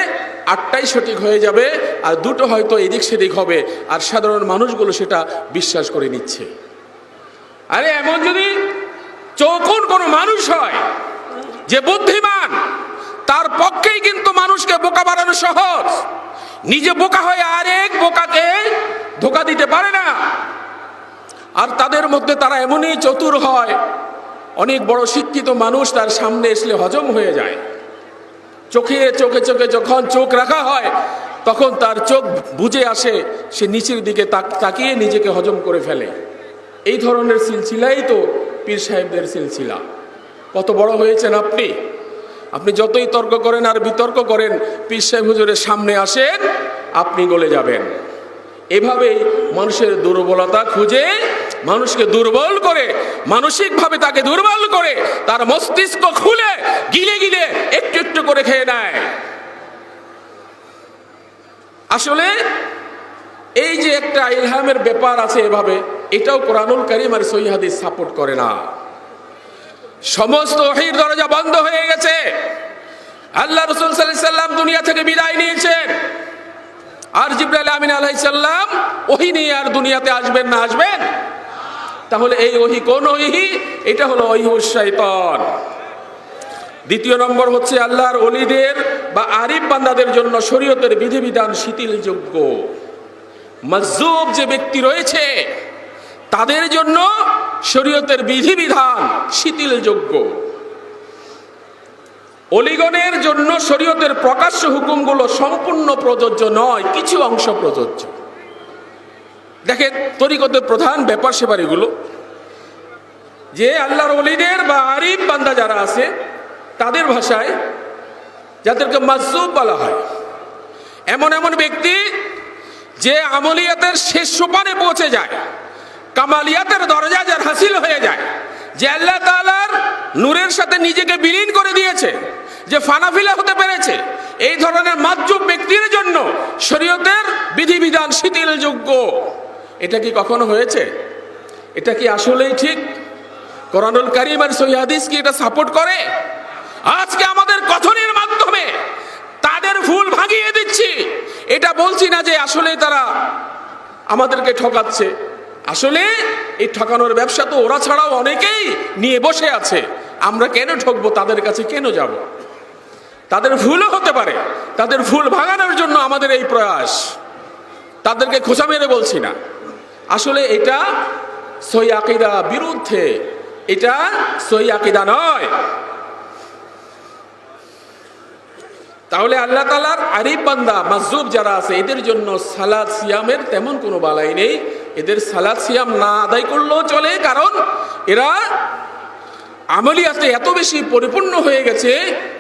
8টাই সঠিক হয়ে যাবে, আর 2টো হয়তো এদিক সেদিক হবে, আর সাধারণ মানুষগুলো সেটা বিশ্বাস করে নিচ্ছে। আরে এমন যদি চৌকুন কোনো মানুষ হয় যে বুদ্ধিমান, তার পক্ষেই কিন্তু মানুষকে বোকা বানানো সহজ। নিজে বোকা হয়ে আরেক বোকাকে ধোঁকা দিতে পারে না। আর তাদের মধ্যে তারা এমনই চতুর হয়, অনেক বড় শিক্ষিত মানুষ তার সামনে আসলে হজম হয়ে যায়। চোখে যখন চোখ রাখা হয় তখন তার চোখ বুজে আসে, সে নিচের দিকে তাকিয়ে নিজেকে হজম করে ফেলে। এই ধরনের সিলসিলাই তো পীর সাহেবদের সিলসিলা। কত বড় হয়েছেন আপনি, আপনি যতই তর্ক করেন আর বিতর্ক করেন, পীর সাহেব হুজুরের সামনে আসেন, আপনি গলে যাবেন। এভাবেই মানুষের দুর্বলতা খুঁজে মানুষকে দুর্বল করে, মানসিকভাবে তাকে দুর্বল করে, তার মস্তিষ্ক খুলে গিলে গিলে একটু একটু করে খেয়ে নেয়। আসলে এই যে একটা ইলহামের ব্যাপার আছে এভাবে, এটাও কোরআনুল কারীম আর সহিহ হাদিস সাপোর্ট করে না। সমস্ত ওহীর দরজা বন্ধ হয়ে গেছে। আল্লাহ রাসূল সাল্লাল্লাহু আলাইহি সাল্লাম দুনিয়া থেকে বিদায় নিয়েছেন, আর জিবরাইল আমিন আলাইহিস সালাম ওহী নিয়ে আর দুনিয়াতে আসবেন না? আসবেন। তাহলে এই ওহী কোন ওহী? এটা হলো ওহীউশ শাইতান। দ্বিতীয় নম্বর হচ্ছে আল্লাহর ওলিদের বা আরিফ বান্দাদের জন্য শরীয়তের বিধিবিধান শিথিলযোগ্য। মাজজুব যে ব্যক্তি রয়েছে তাদের জন্য শরীয়তের বিধিবিধান শিথিলযোগ্য। অলিগণের জন্য শরীয়তের প্রকাশ্য হুকুমগুলো সম্পূর্ণ প্রযোজ্য নয়, কিছু অংশ প্রযোজ্য। দেখেন তরিকতের প্রধান ব্যাপার সেবার এগুলো, যে আল্লাহর ওলিদের বা আরিফ বান্দা যারা আছে তাদের ভাষায় যাদেরকে মাজজুব বলা হয়, এমন এমন ব্যক্তি যে আমলিয়াতের শেষ সোপানে পৌঁছে যায়, কামালিয়াতের দরজা যার হাসিল হয়ে যায়, যে আল্লাহ তাআলার নূরের সাথে নিজেকে বিলীন করে দিয়েছে, যে ফানাফিলা হতে পেরেছে, এই ধরনের মাজজুব ব্যক্তির জন্য শরীয়তের বিধিবিধান শিথিলযোগ্য। এটা কি কখনো হয়েছে? এটা কি আসলেই ঠিক? কোরআনুল কারীম আর সহিহ হাদিস কি এটা সাপোর্ট করে? আজকে আমাদের কথনের মাধ্যমে তাদের ভুল ভাঙিয়ে দিচ্ছি। এটা বলছি না যে আসলে তারা আমাদেরকে ঠকাচ্ছে। আসলে এই ঠকানোর ব্যবসা তো ওরা ছাড়াও অনেকেই নিয়ে বসে আছে। আমরা কেন ঠকবো? তাদের কাছে কেন যাব? তাদের ভুলও হতে পারে। তাদের ভুল ভাঙানোর জন্য আমাদের এই প্রয়াস। তাদেরকে খোঁচা মেরে বলছি না। আসলে এটা সহিহ আকীদা বিরুদ্ধে, এটা সহিহ আকীদা নয়। তাহলে আল্লাহ তাআলার আরিফ বান্দা মাজজুব যারা আছে এদের জন্য সালাত সিয়ামের তেমন কোনো বালাই নেই। এদের সালাত সিয়াম না আদায় করলেও চলে, কারণ এরা আমলিয়াতে এত বেশি পরিপূর্ণ হয়ে গেছে,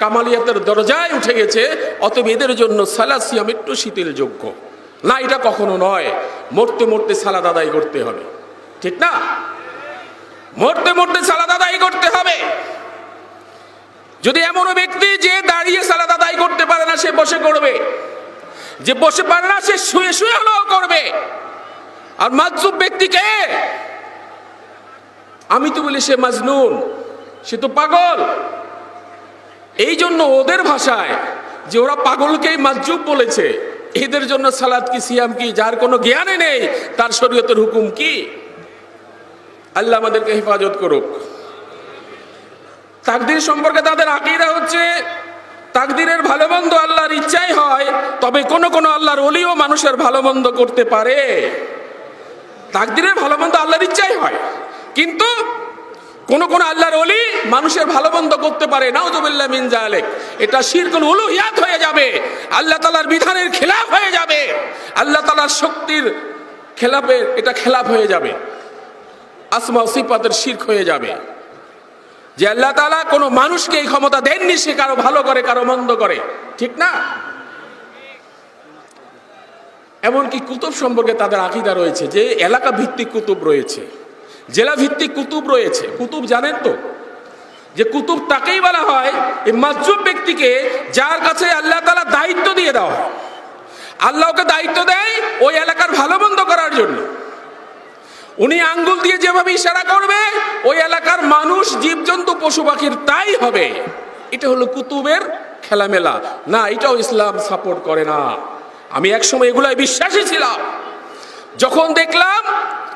কামালিয়াতের দরজায় উঠে গেছে। অতএব এদের জন্য সালাত সিয়াম একটু শিথিলযোগ্য না, এটা কখনো নয়। মরতে মরতে সালাত আদায় করতে হবে, ঠিক না? মরতে মরতে সালাত আদায় করতে হবে। যদি এমন ব্যক্তি যে দাঁড়িয়ে সালাত আদায় করতে পারে না, সে বসে করবে। যে বসে পারে না, সে শুয়ে শুয়ে হলেও করবে। আর মাজজুব ব্যক্তিকে আমি তো বলি সে মাজনুন, সে তো পাগল। এই জন্য ওদের ভাষায় যে ওরা পাগলকেই মাজজুব বলেছে। এদের জন্য সালাত কি সিয়াম কি, যার কোনো জ্ঞানে নেই তার শরীয়তের হুকুম কি। আল্লাহ আমাদেরকে হেফাজত করুক। তাকদীর সম্পর্কে তাদের আকীদা হচ্ছে তাকদীরের ভালো মন্দ আল্লাহর ইচ্ছাই হয়, তবে কোন কোন আল্লাহর ওলিও মানুষের ভালো মন্দ করতে পারে। তাকদীরের ভালো মন্দ আল্লাহর ইচ্ছাই হয়, কিন্তু কোন কোন আল্লাহর ওলি মানুষের ভালো মন্দ করতে পারে। নাউযুবিল্লাহ মিন যালিক। এটা শিরকুল উলুহিয়াত হয়ে যাবে, আল্লাহ তাআলার বিধানের খেলাফ হয়ে যাবে, আল্লাহ তাআলার শক্তির খেলাফে এটা খেলাফ হয়ে যাবে, আসমা ও সিফাতের শিরক হয়ে যাবে। যে আল্লাহ তাআলা কোনো মানুষকে এই ক্ষমতা দেননি সে কারো ভালো করে কারো মন্দ করে, ঠিক না? এমনকি কুতুব সম্পর্কে তাদের আকীদা রয়েছে যে এলাকা ভিত্তিক কুতুব রয়েছে, জেলা ভিত্তিক কুতুব রয়েছে। কুতুব জানেন তো, যে কুতুব তাকেই বলা হয় এই মাজজুব ব্যক্তিকে যার কাছে আল্লাহ তাআলা দায়িত্ব দিয়ে দেওয়া হয়। আল্লাহকে দায়িত্ব দেয় ওই এলাকার ভালো মন্দ করার জন্য। উনি আঙ্গুল দিয়ে যেভাবে ইশারা করবে ওই এলাকার মানুষ, জীবজন্তু, পশু পাখির তাই হবে। এটা হলো কুতুবের খেলামেলা না, এটাও ইসলাম সাপোর্ট করে না। আমি একসময় এগুলাই বিশ্বাসী ছিলাম। যখন দেখলাম,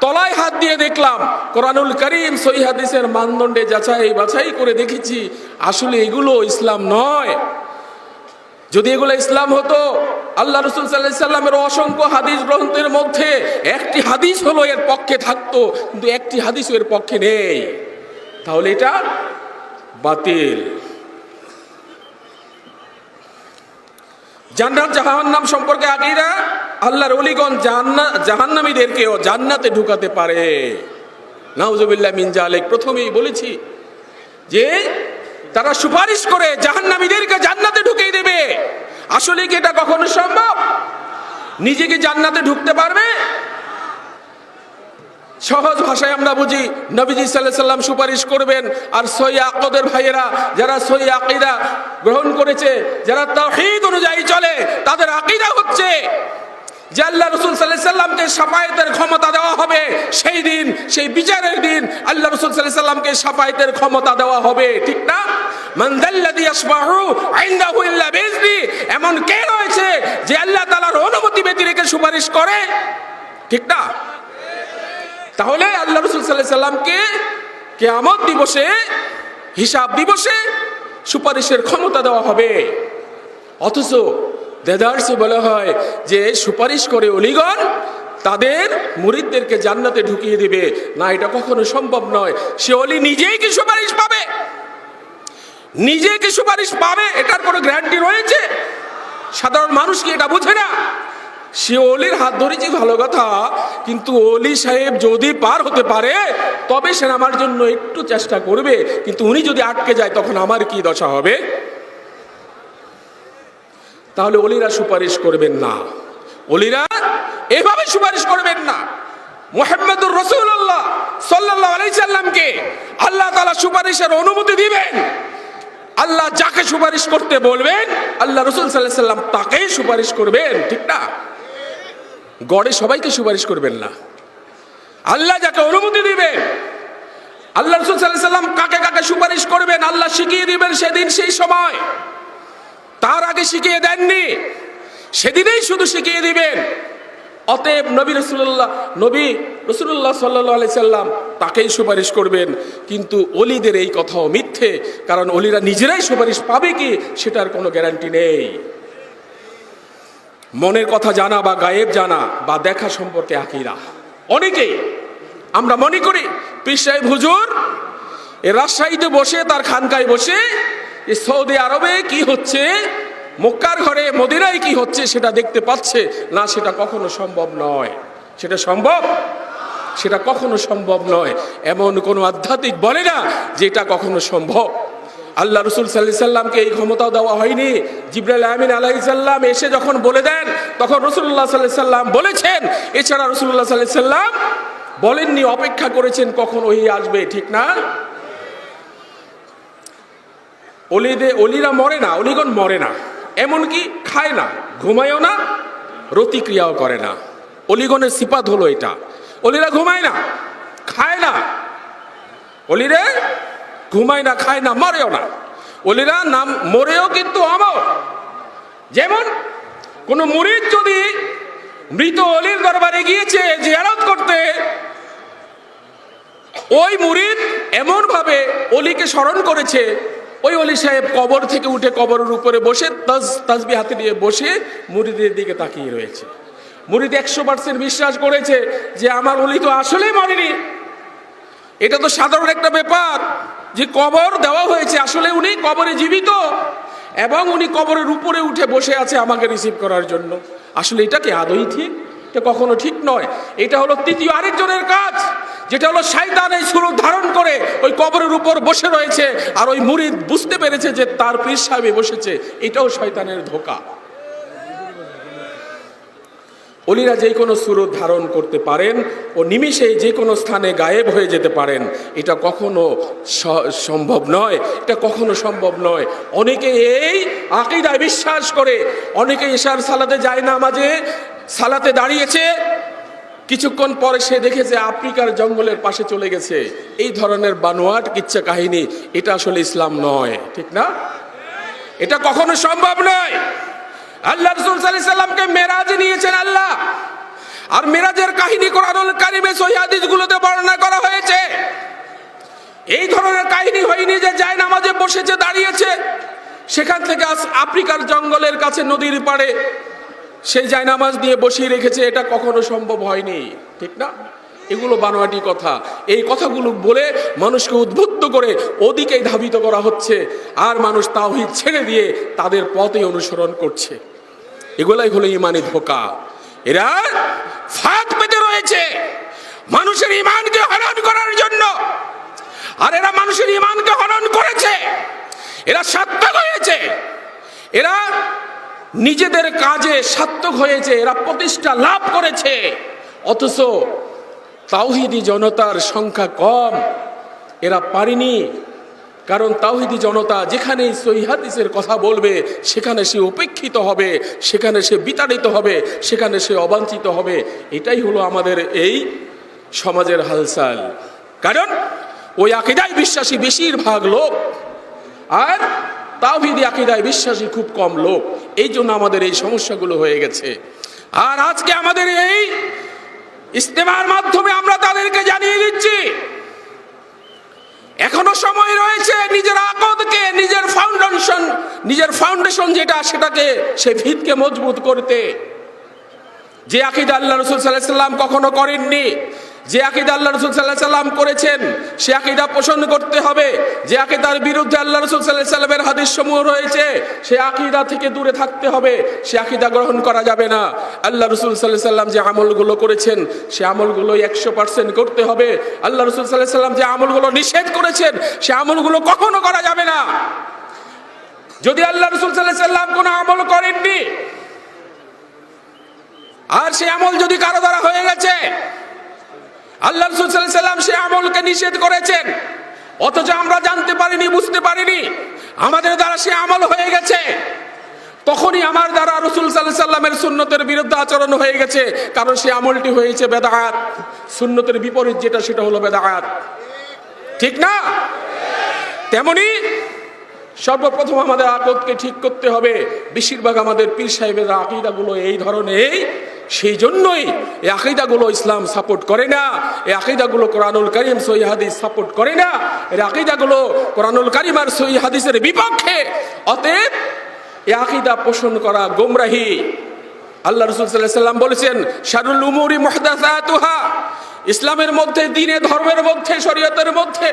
তলায় হাত দিয়ে দেখলাম, কোরআনুল কারীম সহিহ হাদিসের মানদণ্ডে যাচাই বাছাই করে দেখেছি আসলে এগুলো ইসলাম নয়। যদি এগুলো ইসলাম হতো, আল্লাহ রাসূল সাল্লাল্লাহু আলাইহি সাল্লামের অসংখ্য হাদিস গ্রন্থের মধ্যে একটি হাদিস হলো এর পক্ষে থাকতো, কিন্তু একটি হাদিস এর পক্ষে নেই। তাহলে এটা বাতিল। জান্নাত জাহান্নাম সম্পর্কে আকীদা, আল্লাহর ওলিগণ জাহান্নামীদেরকেও জান্নাতে ঢুকাতে পারে। নাউযুবিল্লাহ মিন যালিক। প্রথমেই বলেছি যে তারা সুপারিশ করে জাহান্নামীদেরকে জান্নাতে ঢুকিয়ে দেবে। আসলে কি এটা কখনো সম্ভব? নিজে কি জান্নাতে ঢুকতে পারবে? সহজ ভাষায় আমরা বুঝি, নবীজি সাল্লাল্লাহু আলাইহি সাল্লাম সুপারিশ করবেন, আর সহিহ আকীদার ভাইয়েরা যারা সহিহ আকীদা গ্রহণ করেছে, যারা তাওহীদ অনুযায়ী চলে, তাদের আকীদা হচ্ছে যে আল্লাহ রাসূল সাল্লাল্লাহু আলাইহি সাল্লামকে শাফায়াতের ক্ষমতা দেওয়া হবে। সেই দিন, সেই বিচারের দিন আল্লাহ রাসূল সাল্লাল্লাহু আলাইহি সাল্লামকে শাফায়াতের ক্ষমতা দেওয়া হবে, ঠিক না? মান যাল্লাযী ইয়াশফাউ ইনদাহু ইল্লা বিইজনি, এমন কে রয়েছে যে আল্লাহ তাআলার অনুমতি ব্যতী রেখে সুপারিশ করে, ঠিক না? তাহলে আল্লাহ রাসূল সাল্লাল্লাহু আলাইহি সাল্লামকে কিয়ামত দিবসে, হিসাব দিবসে সুপারিশের ক্ষমতা দেওয়া হবে। অথচ দেদারসে বলা হয় যে সুপারিশ করে ওলিগণ তাদের মুরিদদেরকে জান্নাতে ঢুকিয়ে দিবে। না, এটা কখনো সম্ভব নয়। সে ওলি নিজেই কি সুপারিশ পাবে? নিজে কি সুপারিশ পাবে এটার কোনো গ্যারান্টি রয়েছে? সাধারণ মানুষ কি এটা বুঝে না? সে ওলির হাত ধরেছি ভালো কথা, কিন্তু ওলি সাহেব যদি পার হতে পারে তবে সে আমার জন্য একটু চেষ্টা করবে, কিন্তু উনি যদি আটকে যায় তখন আমার কি দশা হবে? তাহলে ওলিরা সুপারিশ করবেন না, ওলিরা এভাবে সুপারিশ করবেন না। মুহাম্মদুর রাসূলুল্লাহ সাল্লাল্লাহু আলাইহি সাল্লামকে আল্লাহ তাআলা সুপারিশের অনুমতি দিবেন। আল্লাহ যাকে সুপারিশ করতে বলবেন আল্লাহ রাসূল সাল্লাল্লাহু আলাইহি সাল্লাম তাকেই সুপারিশ করবেন, ঠিক না? গড়ে সবাইকে সুপারিশ করবেন না। আল্লাহ যাকে অনুমতি দিবেন, আল্লাহ রাসূল সাল্লাল্লাহু আলাইহি সাল্লাম কাকে কাকে সুপারিশ করবেন আল্লাহ শিখিয়ে দিবেন সেদিন, সেই সময়। তার আগে শিখিয়ে দেননি, সেদিনেই শুধু শিখিয়ে দিবেন। অতএব নবী রাসূলুল্লাহ সাল্লাল্লাহু আলাইহি সাল্লাম তাকেই সুপারিশ করবেন। কিন্তু ওলিদের এই কথাও মিথ্যে, কারণ ওলিরা নিজেরাই সুপারিশ পাবে কি সেটার কোনো গ্যারান্টি নেই। মনের কথা জানা বা গায়েব জানা বা দেখা সম্পর্কে আকীদা। অনেকেই আমরা মনে করি পীর সাহেব হুজুর এ রাজশাহীতে বসে, তার খানকায় বসে সৌদি আরবে কি হচ্ছে, মক্কার ঘরে মদিনায় কি হচ্ছে সেটা দেখতে পাচ্ছে না। সেটা কখনো সম্ভব নয়। সেটা সম্ভব? সেটা কখনো সম্ভব নয়। এমন কোনো আধ্যাত্মিক বলে না যে এটা কখনো সম্ভব। আল্লাহ রাসূল সাল্লাল্লাহু আলাইহি সাল্লামকে এই ক্ষমতা দেওয়া হয়নি। জিবরাইল আমিন আলাইহিস সালাম এসে যখন বলে দেন তখন রাসূলুল্লাহ সাল্লাল্লাহু আলাইহি সাল্লাম বলেছেন। এছাড়া রাসূলুল্লাহ সাল্লাল্লাহু আলাইহি সাল্লাম বলেননি, অপেক্ষা করেছেন কখন ওহী আসবে, ঠিক না? অলিরা মরে না, অলিগণ মরে না, এমনকি খায় না, ঘুমায়ও না, রতিক্রিয়াও করে না। অলিগণের সিফাত হলো এটা। অলিরা ঘুমায় না, খায় না, অলিরা ঘুমায় না, খায় না, মরেও না। অলিরা নাম মরেও কিন্তু অমর। যেমন কোন মুরিদ যদি মৃত অলির দরবারে গিয়েছে জিয়ারত করতে, ওই মুরিদ এমন ভাবে অলিকে স্মরণ করেছে, ওই অলি সাহেব কবর থেকে উঠে কবরের উপরে বসে তাসবিহ হাতে নিয়ে বসে মুরিদের দিকে তাকিয়ে রয়েছে। মুরিদ 100% বিশ্বাস করেছে যে আমার অলি তো আসলেই মরেনি। এটা তো সাধারণ একটা ব্যাপার যে কবর দেওয়া হয়েছে, আসলে উনি কবরে জীবিত এবং উনি কবরের উপরে উঠে বসে আছে আমাকে রিসিভ করার জন্য। আসলে এটা কি আদৌ ঠিক? এটা কখনো ঠিক নয়। এটা হলো তৃতীয় আরেকজনের কাজ, যেটা হলো শয়তান এই সুরত ধারণ করে ওই কবরের উপর বসে রয়েছে, আর ওই মুরিদ বুঝতে পেরেছে যে তার পীর সাহেব বসেছে। এটাও শয়তানের ধোঁকা। অলিরা যে কোনো সুরত ধারণ করতে পারেন ও নিমিষে যে কোনো স্থানে গায়েব হয়ে যেতে পারেন, এটা কখনো সম্ভব নয়। এটা কখনো সম্ভব নয়। অনেকে এই আকীদায় বিশ্বাস করে, অনেকে ইশার সালাতে যায় না, মাঝে সালাতে দাঁড়িয়েছে, কিছুক্ষণ পরে সে দেখেছে আফ্রিকার জঙ্গলের পাশে চলে গেছে। এই ধরনের বানোয়াট কিচ্ছা কাহিনী, এটা আসলে ইসলাম নয়, ঠিক না? এটা কখনো সম্ভব নয়। আল্লাহ রাসূল সাল্লাল্লাহু আলাইহি সাল্লামকে মেরাজে নিয়েছেন আল্লাহ, আর মেরাজের কাহিনী কোরআনুল কারীমে সহিহ হাদিসগুলোতে বর্ণনা করা হয়েছে। এই ধরনের কাহিনী হয়নি যে যায় নামাজে বসেছে, দাঁড়িয়েছে, সেখান থেকে আফ্রিকার জঙ্গলের কাছে নদীর পাড়ে সেই জায়নামাজ নিয়ে বসিয়ে রেখেছে। এটা কখনো সম্ভব হয়নি, ঠিক না? এগুলো বানোয়াটি কথা। এই কথাগুলো বলে মানুষকে উদ্বুদ্ধ করে ওদিকেই ধাবিত করা হচ্ছে, আর মানুষ তাওহীদ ছেড়ে দিয়ে তাদের পথে অনুসরণ করছে। এগুলাই হলো ইমানি ধোঁকা। এরা ফাঁদ পেতে রয়েছে মানুষের ইমানকে হনন করার জন্য, আর এরা মানুষের ইমানকে হনন করেছে। এরা সার্থক হয়েছে, এরা নিজেদের কাজে সার্থক হয়েছে, এরা প্রতিষ্ঠা লাভ করেছে। অথচ তাওহীদি জনতার সংখ্যা কম, এরা পারেনি। কারণ তাওহীদি জনতা যেখানে সহিহ হাদিসের কথা বলবে সেখানে সে উপেক্ষিত হবে, সেখানে সে বিতাড়িত হবে, সেখানে সে অবাঞ্ছিত হবে। এটাই হলো আমাদের এই সমাজের হালচাল। কারণ ওই আকীদায় বিশ্বাসী বেশিরভাগ লোক, আর তাওহীদি আকীদায় বিশ্বাসী খুব কম লোক। এই জন্য আমাদের এই সমস্যাগুলো হয়ে গেছে। আর আজকে আমাদের এই ইজতেমার মাধ্যমে আমরা তাদেরকে জানিয়ে দিচ্ছি, এখনো সময় রয়েছে নিজের আকদকে, নিজের ফাউন্ডেশন যেটা, সেটাকে সে ভিতকে মজবুত করতে। যে আকীদা আল্লাহ রাসূল সাল্লাল্লাহু আলাইহি সাল্লাম কখনো করেননি, যে আকীদা আল্লাহ রাসূল সাল্লাল্লাহু আলাইহি সাল্লাম করেছেন, সে আকীদা পোষণ করতে হবে। যে আকীদার বিরুদ্ধে আল্লাহ রাসূল সাল্লাল্লাহু আলাইহি সাল্লামের হাদিস সমূহ রয়েছে, সে আকীদা থেকে দূরে থাকতে হবে, সে আকীদা গ্রহণ করা যাবে না। আল্লাহ রাসূল সাল্লাল্লাহু আলাইহি সাল্লাম যে আমলগুলো করেছেন, সে আমলগুলো 100% করতে হবে। আল্লাহ রাসূল সাল্লাল্লাহু আলাইহি সাল্লাম যে আমলগুলো নিষেধ করেছেন, সে আমলগুলো কখনো করা যাবে না। যদি আল্লাহ রাসূল সাল্লাল্লাহু আলাইহি সাল্লাম কোনো আমল করেননি, আর সে আমল যদি কারো দ্বারা হয়ে গেছে, আল্লাহ রাসূল সাল্লাল্লাহু আলাইহি সাল্লাম সে আমলকে নিষেধ করেছেন, অথচ আমরা জানতে পারিনি, বুঝতে পারিনি, আমাদের দ্বারা সে আমল হয়ে গেছে, তখনই আমার দ্বারা রাসূল সাল্লাল্লাহু আলাইহি সাল্লামের সুন্নতের বিরুদ্ধে আচরণ হয়ে গেছে। কারণ সে আমলটি হয়েছে বেদাত, সুন্নতের বিপরীত যেটা, সেটা হলো বেদাত। ঠিক না? তেমনি সর্বপ্রথম আমাদের আকদকে ঠিক করতে হবে। বেশিরভাগ আমাদের পীর সাহেবের আকীদাগুলো এই ধরনের, সেই জন্যই এই আকীদাগুলো ইসলাম সাপোর্ট করে না, এই আকীদাগুলো কোরআনুল কারীম সহিহ হাদিস সাপোর্ট করে না, এই আকীদাগুলো কোরআনুল কারীম আর সহিহ হাদিসের বিপক্ষে। অতএব এই আকীদা পোষণ করা গোমরাহি। আল্লাহ রাসূল সাল্লাল্লাহু আলাইহি সাল্লাম বলেছেন, শারুল উমুরি মুহদাসাতুহা, ইসলামের মধ্যে, দ্বীনে, ধর্মের মধ্যে, শরীয়তের মধ্যে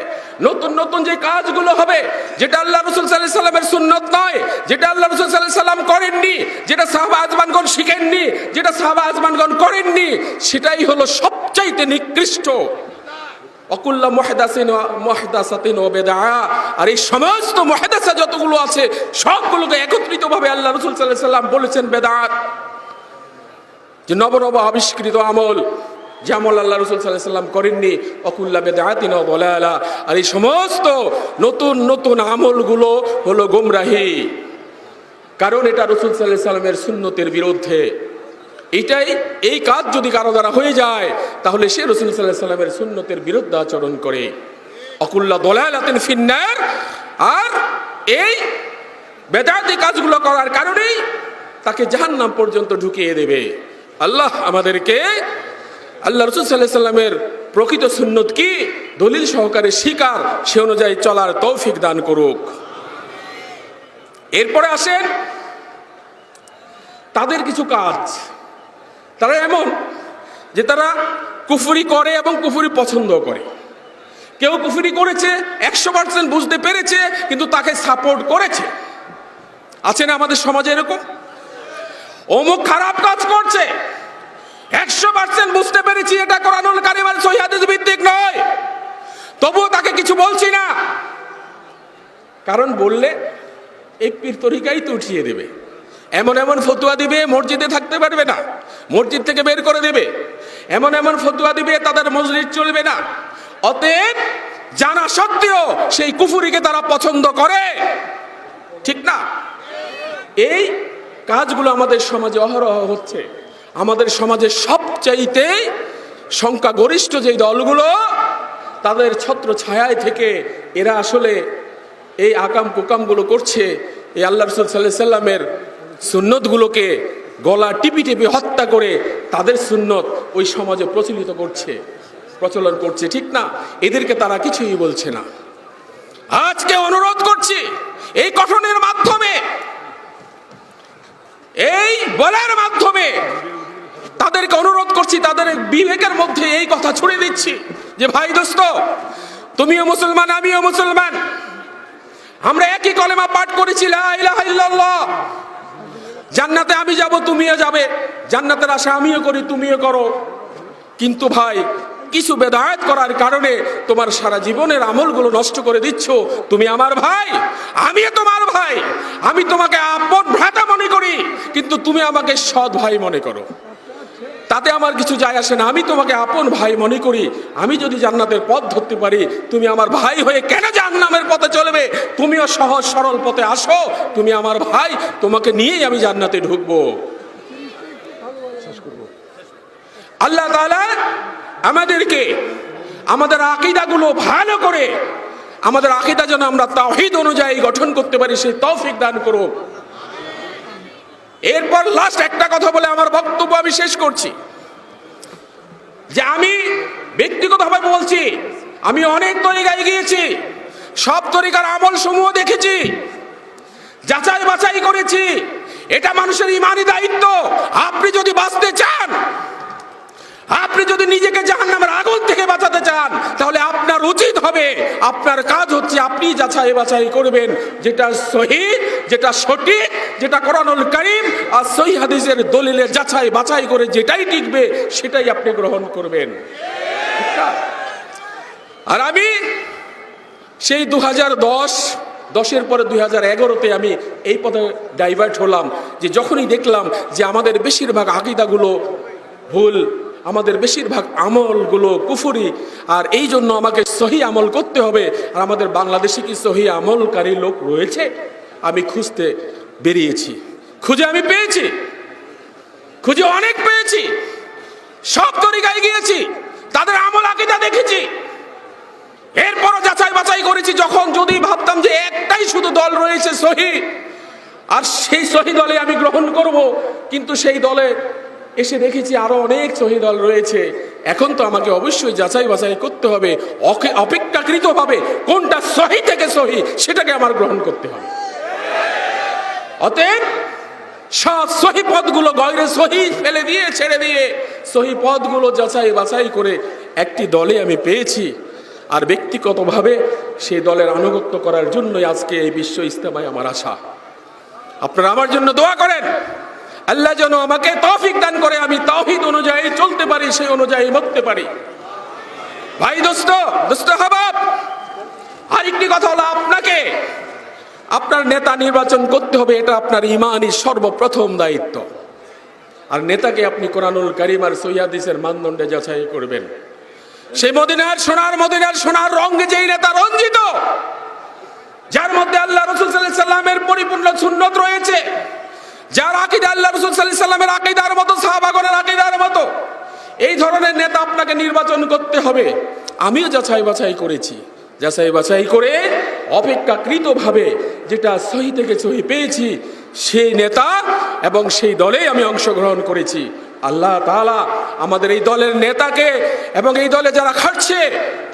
নতুন নতুন যে কাজগুলো হবে, যেটা আল্লাহ রাসূল সাল্লাল্লাহু আলাইহি সাল্লামের সুন্নাত নয়, যেটা আল্লাহ রাসূল সাল্লাল্লাহু আলাইহি সাল্লাম করেননি, যেটা সাহাবা আজমানগণ শিখেননি, যেটা সাহাবা আজমানগণ করেননি, সেটাই হলো সবচাইতে নিকৃষ্ট। অকুল্লা মুহদাসাতিন ওয়া বিদআ। আর এই সমস্ত মুহদাসা যতগুলো আছে, সবগুলোকে একত্রিতভাবে আল্লাহ রাসূল সাল্লাল্লাহু আলাইহি সাল্লাম বলেছেন বেদাত, যে নব নব আবিষ্কৃত আমল, যে আমল আল্লাহ রাসূল সাল্লাল্লাহু আলাইহি সাল্লাম করেননি। অকুল্লা বিদআতিন ওয়া দালালা। আর এই সমস্ত নতুন নতুন আমলগুলো হলো গোমরাহি, কারণ এটা রাসূল সাল্লাল্লাহু আলাইহি সাল্লামের সুন্নতের বিরুদ্ধে। এই কাজ যদি কারো দ্বারা হয়ে যায়, তাহলে সে রাসূল সাল্লাল্লাহু আলাইহি সাল্লামের সুন্নতের বিরুদ্ধে আচরণ করে। অকুল্লা দালালাতিন ফিন্নার। আর এই বেদাতি কাজগুলো করার কারণেই তাকে জাহান্নাম পর্যন্ত ঢুকিয়ে দেবে। আল্লাহ আমাদেরকে আল্লাহ রাসূল সাল্লাল্লাহু আলাইহি সাল্লামের প্রকৃত সুন্নত কি, দলিল সহকারে শিকার, সে অনুযায়ী চলার তৌফিক দান করুক। এরপরে আসেন তাদের কিছু কাজ। তারা এমন যে তারা কুফরি করে এবং কুফরি পছন্দ করে। কেউ কুফরি করেছে, 100% বুঝতে পেরেছে, কিন্তু তাকে সাপোর্ট করেছে। আছে না আমাদের সমাজে এরকম? অমুক খারাপ কাজ করছে, 100% বুঝতে পেরেছি এটা কোরআনুল কারীম আর সহিহ হাদিস ভিত্তিক নয়, তবুও তাকে কিছু বলছি না। কারণ বললে এই পীর তরিকাই তো উঠিয়ে দেবে, এমন এমন ফতোয়া দিবে, মসজিদে থাকতে পারবে না, মসজিদ থেকে বের করে দেবে, এমন এমন ফতোয়া দিবে, তাদের মজলিস চলবে না। অতএব জানা সত্ত্বেও সেই কুফরিকে তারা পছন্দ করে। ঠিক না? এই কাজগুলো আমাদের সমাজে অহরহ হচ্ছে। আমাদের সমাজে সবচাইতে সংখ্যাগরিষ্ঠ যেই দলগুলো, তাদের ছত্র ছায়ায় থেকে এরা আসলে এই আকাম কুকামগুলো করছে। এই আল্লাহ রাসূল সাল্লাল্লাহু আলাইহি সাল্লামের সুন্নতগুলোকে গলা টিপি টিপি হত্যা করে তাদের সুন্নত ওই সমাজে প্রচলন করছে। ঠিক না? এদেরকে তারা কিছুই বলছে না। আজকে অনুরোধ করছি এই গঠনের মাধ্যমে, এই বলার মাধ্যমে তাদেরকে অনুরোধ করছি, তাদের বিবেকের মধ্যে এই কথা ছুড়ে দিচ্ছি যে ভাই দোস্ত, তুমিও মুসলমান, আমিও মুসলমান, আমরা একই কলেমা পাঠ করেছি, লা ইলাহা ইল্লাল্লাহ। জান্নাতে আমি যাব, তুমিও যাবে, জান্নাতের আশা আমিও করি, তুমিও করো। কিন্তু ভাই, কিছু বেদায়েত করার কারণে তোমার সারা জীবনের আমলগুলো নষ্ট করে দিচ্ছ। তুমি আমার ভাই, আমিও তোমার ভাই, আমি তোমাকে আপন ভ্রাতা মনে করি, কিন্তু তুমি আমাকে সৎ ভাই মনে করো, তাতে আমার কিছু যায় আসে না। আমি তোমাকে আপন ভাই মনে করি, আমি যদি জান্নাতের পথ ধরতে পারি, তুমি আমার ভাই হয়ে কেন জাহান্নামের পথে চলবে? তুমিও সহজ সরল পথে আসো, তুমি আমার ভাই, তোমাকে নিয়েই আমি জান্নাতে ঢুকবো। আল্লাহ তাআলা আমাদেরকে আমাদের আকীদাগুলো ভালো করে, আমাদের আকীদা যেন আমরা তাওহীদ অনুযায়ী গঠন করতে পারি, সেই তৌফিক দান করুন। এরপর লাস্ট একটা কথা বলে আমার বক্তব্য আমি শেষ করছি, যে আমি ব্যক্তিগতভাবে বলছি, আমি অনেক তরিকায় গিয়েছি, সব তরিকার আমল সমূহ দেখেছি, যাচাই বাছাই করেছি। এটা মানুষের ইমানি দায়িত্ব। আপনি যদি বাঁচতে চান, আপনি যদি নিজেকে জাহান্নামের আগুন থেকে বাঁচাতে চান, তাহলে আপনার উচিত হবে, আপনার কাজ হচ্ছে আপনি যাচাই বাছাই করবেন, যেটা সহিহ, যেটা সঠিক, যেটা কোরআনুল কারীম আর সহিহ হাদিসের দলিলে যাচাই বাছাই করে যেটাই টিকবে সেটাই আপনি গ্রহণ করবেন। আর আমি সেই 2010-এর পরে 2011-তে আমি এই পথে ডাইভার্ট হলাম, যে যখনই দেখলাম যে আমাদের বেশিরভাগ আকীদাগুলো ভুল, আমাদের বেশিরভাগ আমলগুলো কুফরি, আর এই জন্য আমাকে সহি আমল করতে হবে। আর আমাদের বাংলাদেশে কি সহি আমলকারী লোক রয়েছে? আমি খুঁজতে বেরিয়েছি, খুঁজে আমি পেয়েছি, খুঁজে অনেক পেয়েছি। সব তরিকায় গিয়েছি, তাদের আমল আকীদা দেখেছি, এরপরও যাচাই বাছাই করেছি। যখন যদি ভাবতাম যে একটাই শুধু দল রয়েছে সহি, আর সেই সহি দলে আমি গ্রহণ করব, কিন্তু সেই দলে এসে দেখেছি আরো অনেক সহি দল রয়েছে। এখন তো আমাকে অবশ্যই যাচাই বাছাই করতে হবে, অপেক্ষাকৃতভাবে কোনটা সহি থেকে সহি সেটাকে আমার গ্রহণ করতে হবে। অতএব সব সহি পদগুলো গয়রে সহি ফেলে দিয়ে, ছেড়ে দিয়ে সহি পদগুলো যাচাই বাছাই করে একটি দলে আমি পেয়েছি। আর ব্যক্তিগতভাবে সেই দলের আনুগত্য করার জন্যই আজকে এই বিশ্ব ইজতেমায় আমার আশা। আপনারা আমার জন্য দোয়া করেন, আল্লাহ যেন আমাকে তৌফিক দান করে আমি তাওহীদ অনুযায়ী চলতে পারি, সেই অনুযায়ী বলতে পারি। ভাই দোস্ত হাবাব, আরেকটি কথা হলো, আপনাকে আপনার নেতা নির্বাচন করতে হবে, এটা আপনার ইমানি সর্বপ্রথম দায়িত্ব। আর নেতাকে আপনি কোরআনুল কারীম আর সহিহ হাদিসের মানদণ্ডে যাচাই করবেন। সেই মদিনার সোনার রঙে যেই নেতা রঞ্জিত, যার মধ্যে আল্লাহ রাসূল সাল্লাল্লাহু আলাইহি সাল্লামের পরিপূর্ণ সুন্নাত রয়েছে, যার আকীদা আল্লাহ রাসূল সাল্লাল্লাহু আলাইহি সাল্লামের আকীদার মতো, সাহাবাগণের আকীদার মতো, এই ধরনের নেতা আপনাকে নির্বাচন করতে হবে। আমিও যাচাই বাছাই করেছি, যাচাই বাছাই করে অপেক্ষাকৃতভাবে যেটা সহি থেকে সহি পেয়েছি, সেই নেতা এবং সেই দলে আমি অংশগ্রহণ করেছি। আল্লাহ তাআলা আমাদের এই দলের নেতাকে এবং এই দলে যারা খাটছে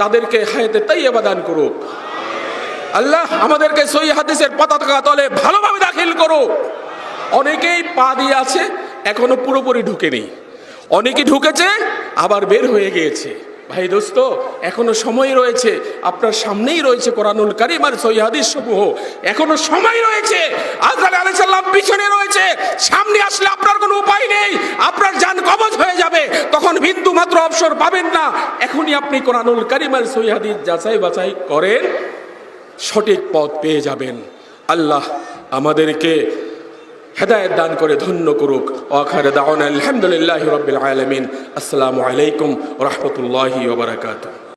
তাদেরকে হায়াতে তাইয়্যিবা দান করুক। আল্লাহ আমাদেরকে সহিহ হাদিসের পতাকা তলে ভালোভাবে দাখিল করুক। অনেকেই পা দিয়ে আছে, এখনো পুরোপুরি ঢুকেনি, অনেকে ঢুকেছে আবার বের হয়ে গিয়েছে। ভাই দোস্ত, এখনো সময় রয়েছে, আপনার সামনেই রয়েছে কোরআনুল কারীম আর সহিহ হাদিস সমূহ, এখনো সময় রয়েছে। আজরাইল আলাইহিস সালাম পিছনে রয়েছে, সামনে আসলে আপনার কোনো উপায় নেই, আপনার জান কবজ হয়ে যাবে, তখন বিন্দু মাত্র অবসর পাবেন না। এখনই আপনি কোরআনুল কারীম আর সহিহ হাদিস যাচাই বাছাই করেন, সঠিক পথ পেয়ে যাবেন। আল্লাহ আমাদেরকে হেদায়েত দান করে ধন্য করুক। আখির দাওয়ানা আলহামদুলিল্লাহি রাব্বিল আলামিন। আসসালামু আলাইকুম ওয়া রাহমাতুল্লাহি ওয়া বারাকাতুহু।